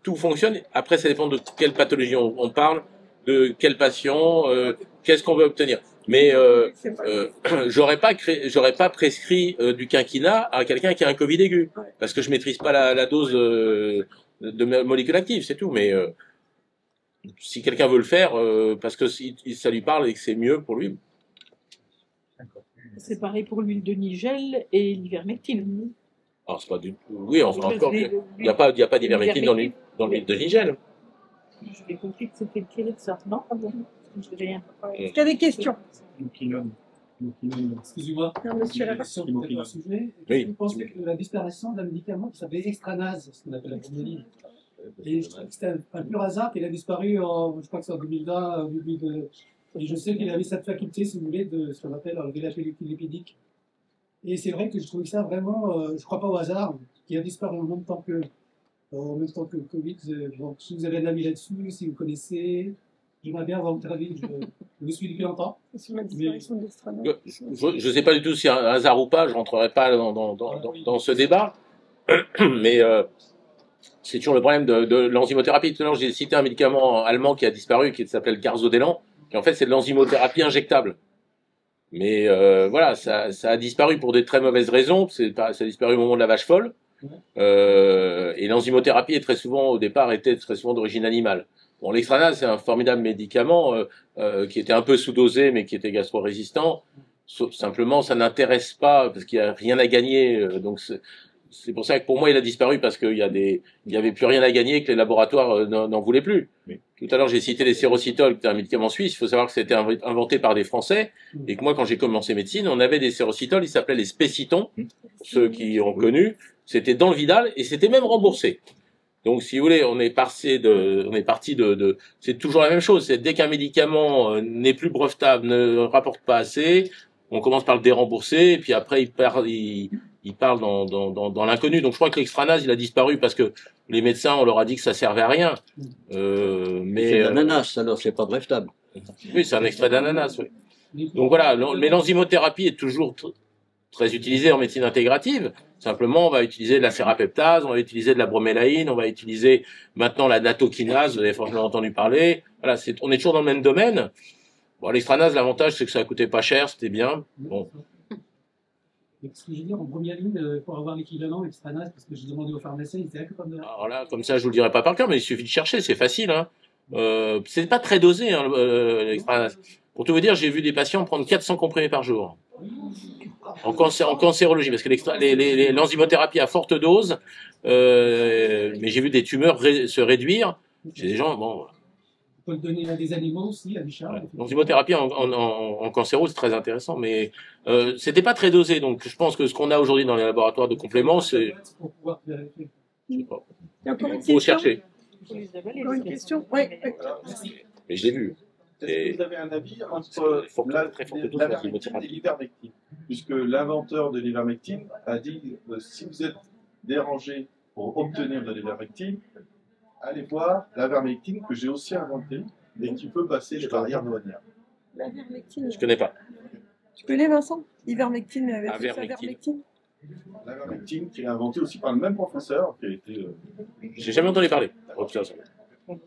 Tout fonctionne. Après, ça dépend de quelle pathologie on parle, de quel patient, qu'est-ce qu'on veut obtenir. Mais j'aurais pas prescrit du quinquina à quelqu'un qui a un Covid aigu, parce que je maîtrise pas la dose de molécules actives, c'est tout. Mais si quelqu'un veut le faire, parce que ça lui parle et que c'est mieux pour lui. C'est pareil pour l'huile de nigel et l'ivermectine. Alors, c'est pas du tout. Oui, enfin, encore, il n'y a pas d'ivermectine dans l'huile de nigel. J'ai compris que c'était tiré de ça, non? Est-ce qu'il y a des questions? Excusez-moi. Non, monsieur Lapin. Sur le sujet. Oui. Vous pensez que la disparition d'un médicament qui s'appelait extranase, ce qu'on appelle la bromelaïne, et je trouve que c'était un pur hasard qu'il a disparu je crois que c'est en 2020, et je sais qu'il avait cette faculté, si vous voulez, de ce qu'on appelle enlever la pellicule lipidique. Et c'est vrai que je trouvais ça vraiment, je ne crois pas au hasard, qui a disparu en même temps que le Covid. Donc, si vous avez un avis là-dessus, si vous connaissez, j'aimerais bien avoir votre avis. Je le suis depuis longtemps. Sur la disparition de l'Estrada. Je ne sais pas du tout si c'est un hasard ou pas, je ne rentrerai pas dans ce débat, mais c'est toujours le problème de l'enzymothérapie. Tout à l'heure, j'ai cité un médicament allemand qui a disparu, qui s'appelle Garzodélan, qui en fait c'est de l'enzymothérapie injectable. Mais voilà, ça a disparu pour des très mauvaises raisons, ça a disparu au moment de la vache folle, et l'enzymothérapie est très souvent, au départ, était très souvent d'origine animale. Bon, l'extranase, c'est un formidable médicament qui était un peu sous-dosé, mais qui était gastro-résistant. Simplement, ça n'intéresse pas, parce qu'il n'y a rien à gagner. Donc, c'est pour ça que pour moi, il a disparu, parce qu'il y avait plus rien à gagner, que les laboratoires n'en voulaient plus. Tout à l'heure, j'ai cité les sérocitoles, qui est un médicament suisse. Il faut savoir que c'était inventé par des Français, et que moi, quand j'ai commencé médecine, on avait des sérocitoles, ils s'appelaient les spécitons, ceux qui ont connu. C'était dans le Vidal, et c'était même remboursé. Donc, si vous voulez, on est parti de, c'est toujours la même chose. C'est dès qu'un médicament n'est plus brevetable, ne rapporte pas assez, on commence par le dérembourser, et puis après, il parle dans l'inconnu. Donc, je crois que l'extranase, il a disparu parce que les médecins, on leur a dit que ça servait à rien. Mais c'est l'ananas, alors c'est pas brevetable. Oui, c'est un extrait d'ananas, oui. Donc voilà, mais l'enzymothérapie est toujours très utilisée en médecine intégrative. Simplement, on va utiliser de la sérapeptase, on va utiliser de la bromélaïne, on va utiliser maintenant la natokinase, vous avez forcément entendu parler. Voilà, on est toujours dans le même domaine. Bon, l'extranase, l'avantage, c'est que ça coûtait pas cher, c'était bien. Bon. Ce que je veux dire, en première ligne, pour avoir l'équivalent extranase, parce que j'ai demandé au pharmacien, il était capable de... Alors là, comme ça, je vous le dirai pas par cœur, mais il suffit de chercher, c'est facile. Hein. C'est pas très dosé, hein, l'extranase. Pour tout vous dire, j'ai vu des patients prendre 400 comprimés par jour. En cancérologie, parce que l'enzymothérapie à forte dose, mais j'ai vu des tumeurs se réduire. J'ai des gens, bon... On peut le donner à des animaux aussi, à des chats. Ouais. L'enzymothérapie en cancéro, c'est très intéressant, mais c'était pas très dosé. Donc, je pense que ce qu'on a aujourd'hui dans les laboratoires de compléments, c'est... Pour pouvoir vérifier. Je sais pas. Il faut chercher. Encore une question? Oui. Mais je l'ai vu. Est-ce que vous avez un avis entre l'avermectine et l'ivermectine? Puisque l'inventeur de l'ivermectine a dit si vous êtes dérangé pour obtenir de l'ivermectine, allez voir l'avermectine que j'ai aussi inventé et qui peut passer les barrières douanières. L'ivermectine. Je connais pas. Tu connais, Vincent? Ivermectine avec Avermectine. L'avermectine qui est inventé aussi par le même professeur qui a été. J'ai jamais entendu parler.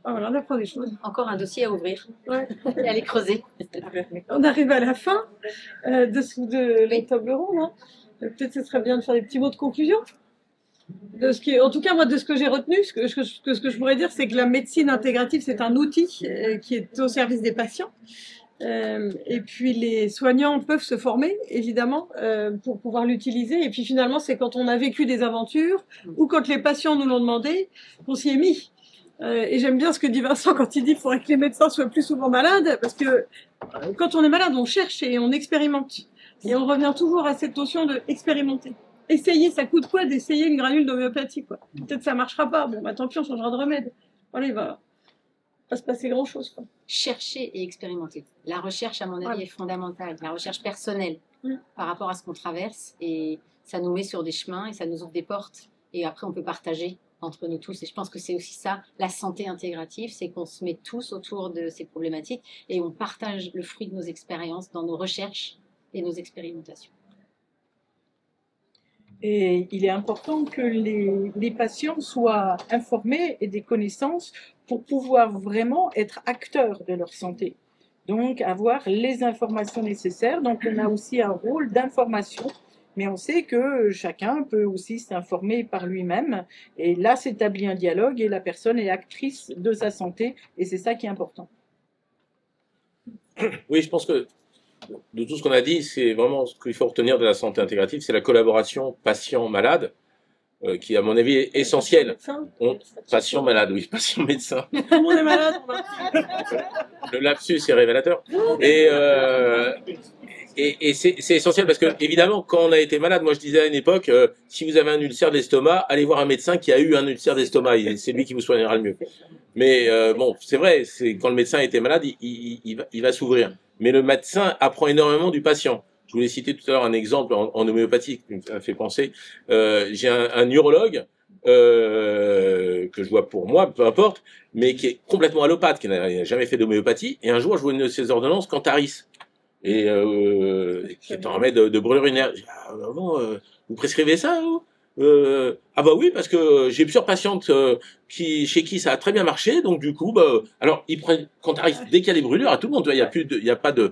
Ah, voilà, on apprend des choses. Encore un dossier à ouvrir. Ouais. Et à les creuser. On arrive à la fin de la table ronde. Hein. Peut-être que ce serait bien de faire des petits mots de conclusion. En tout cas, moi, de ce que j'ai retenu, ce que je pourrais dire, c'est que la médecine intégrative, c'est un outil qui est au service des patients. Et puis, les soignants peuvent se former, évidemment, pour pouvoir l'utiliser. Et puis, finalement, c'est quand on a vécu des aventures ou quand les patients nous l'ont demandé qu'on s'y est mis. Et j'aime bien ce que dit Vincent quand il dit qu'il faudrait que les médecins soient plus souvent malades, parce que quand on est malade, on cherche et on expérimente. Et on revient toujours à cette notion de expérimenter. Essayer, ça coûte quoi d'essayer une granule d'homéopathie, quoi. Peut-être que ça marchera pas. Bon, bah tant pis, on changera de remède. Voilà, il va pas se passer grand-chose, quoi. Chercher et expérimenter. La recherche, à mon avis, est fondamentale. La recherche personnelle par rapport à ce qu'on traverse. Et ça nous met sur des chemins et ça nous ouvre des portes. Et après, on peut partager entre nous tous. Et je pense que c'est aussi ça, la santé intégrative, c'est qu'on se met tous autour de ces problématiques et on partage le fruit de nos expériences dans nos recherches et nos expérimentations. Et il est important que les patients soient informés et des connaissances pour pouvoir vraiment être acteurs de leur santé. Donc, avoir les informations nécessaires. Donc, on a aussi un rôle d'information. Mais on sait que chacun peut aussi s'informer par lui-même. Et là, s'établit un dialogue et la personne est actrice de sa santé. Et c'est ça qui est important. Oui, je pense que de tout ce qu'on a dit, c'est vraiment ce qu'il faut retenir de la santé intégrative, c'est la collaboration patient-malade. qui à mon avis est essentiel. Patient malade, oui, patient médecin. Tout le monde est malade. Le lapsus est révélateur. Et c'est essentiel parce que, évidemment, quand on a été malade, moi je disais à une époque, si vous avez un ulcère d'estomac, allez voir un médecin qui a eu un ulcère d'estomac, c'est lui qui vous soignera le mieux. Mais bon, c'est vrai, quand le médecin était malade, il va s'ouvrir. Mais le médecin apprend énormément du patient. Je voulais citer tout à l'heure un exemple en homéopathie qui me fait penser. J'ai un neurologue que je vois pour moi, peu importe, mais qui est complètement allopathe, qui n'a jamais fait d'homéopathie. Et un jour, je vois une de ses ordonnances Cantaris, et qui est un remède de brûlure urinaire. Je dis, ah bon, vous prescrivez ça, vous? Ah bah oui, parce que j'ai plusieurs patientes chez qui ça a très bien marché, donc du coup, alors ils prennent Cantaris dès qu'il y a des brûlures à tout le monde. Il y a pas de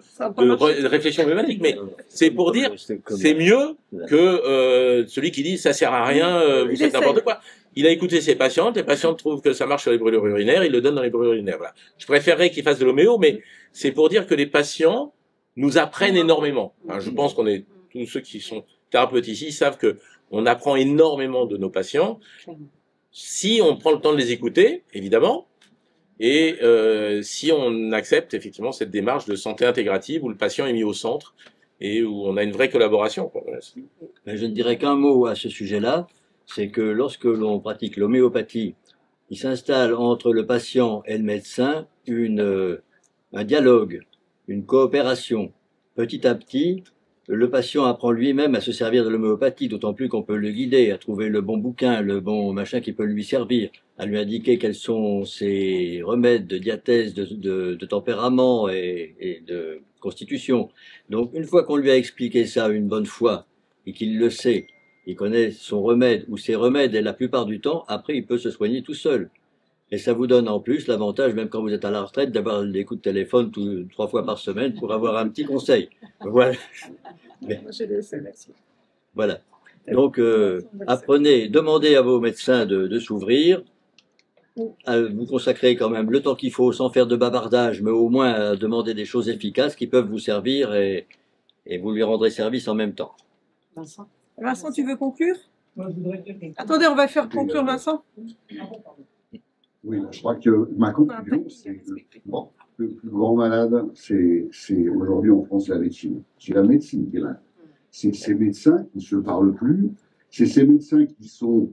réflexion homéopathique, mais c'est pour dire c'est mieux que celui qui dit ça sert à rien, vous faites n'importe quoi. Il a écouté ses patientes, les patientes trouvent que ça marche sur les brûlures urinaires, il le donne dans les brûlures urinaires. Voilà. Je préférerais qu'il fasse de l'homéo, mais c'est pour dire que les patients nous apprennent énormément. Enfin, je pense qu'on est tous ceux qui sont thérapeutes ici savent que on apprend énormément de nos patients si on prend le temps de les écouter, évidemment, et si on accepte effectivement cette démarche de santé intégrative où le patient est mis au centre et où on a une vraie collaboration. Voilà. Je ne dirais qu'un mot à ce sujet-là, c'est que lorsque l'on pratique l'homéopathie, il s'installe entre le patient et le médecin un dialogue, une coopération. Petit à petit, le patient apprend lui-même à se servir de l'homéopathie, d'autant plus qu'on peut le guider, à trouver le bon bouquin, le bon machin qui peut lui servir, à lui indiquer quels sont ses remèdes de diathèse, de tempérament et de constitution. Donc, une fois qu'on lui a expliqué ça une bonne fois, et qu'il le sait, il connaît son remède ou ses remèdes, et la plupart du temps, après, il peut se soigner tout seul. Et ça vous donne en plus l'avantage, même quand vous êtes à la retraite, d'avoir des coups de téléphone 3 fois par semaine pour avoir un petit conseil. Voilà. Voilà. Donc, apprenez, demandez à vos médecins de s'ouvrir, vous consacrez quand même le temps qu'il faut sans faire de bavardage, mais au moins à demander des choses efficaces qui peuvent vous servir et vous lui rendrez service en même temps. Vincent, tu veux conclure? Moi, je voudrais dire quelque chose. Attendez, on va faire conclure Vincent. Oui, je crois que ma conclusion, c'est que le plus grand malade, c'est aujourd'hui en France la médecine. C'est la médecine qui est là. C'est ces médecins qui ne se parlent plus. C'est ces médecins qui sont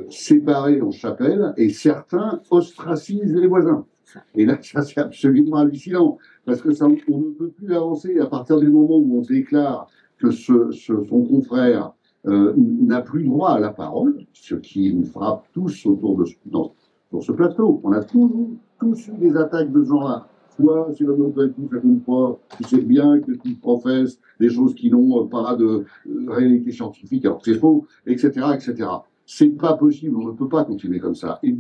séparés en chapelle et certains ostracisent les voisins. Et là, ça c'est absolument hallucinant parce que ça, on ne peut plus avancer à partir du moment où on déclare que son confrère n'a plus droit à la parole, ce qui nous frappe tous autour de sur ce plateau. On a tous eu des attaques de ce genre-là. Toi, si l'homéopathie, ça compte pas, tu sais bien que tu professes des choses qui n'ont pas de réalité scientifique, alors que c'est faux, etc., etc. C'est pas possible, on ne peut pas continuer comme ça. Et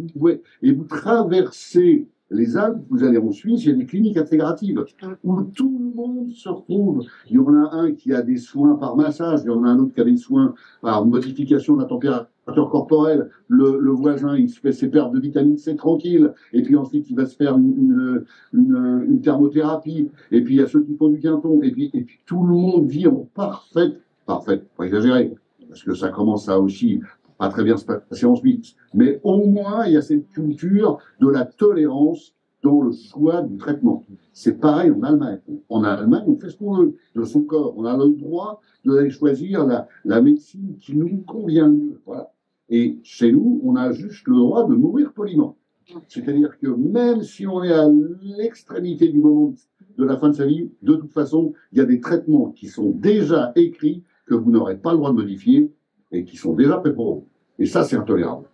vous traversez les Alpes, vous allez en Suisse, il y a des cliniques intégratives où tout le monde se retrouve. Il y en a un qui a des soins par massage, il y en a un autre qui a des soins par modification de la température corporelle. Le voisin, il se fait ses pertes de vitamine C tranquille, et puis ensuite il va se faire une thermothérapie, et puis il y a ceux qui font du quinton, et puis tout le monde vit en parfaite, pas exagérer, parce que ça commence à aussi pas très bien se passer en Suisse, mais au moins il y a cette culture de la tolérance dans le choix du traitement. C'est pareil en Allemagne. En Allemagne, on fait ce qu'on veut de son corps. On a le droit d'aller choisir la médecine qui nous convient mieux. Voilà. Et chez nous, on a juste le droit de mourir poliment. C'est-à-dire que même si on est à l'extrémité du moment de la fin de sa vie, de toute façon, il y a des traitements qui sont déjà écrits que vous n'aurez pas le droit de modifier et qui sont déjà faits pour vous. Et ça, c'est intolérable.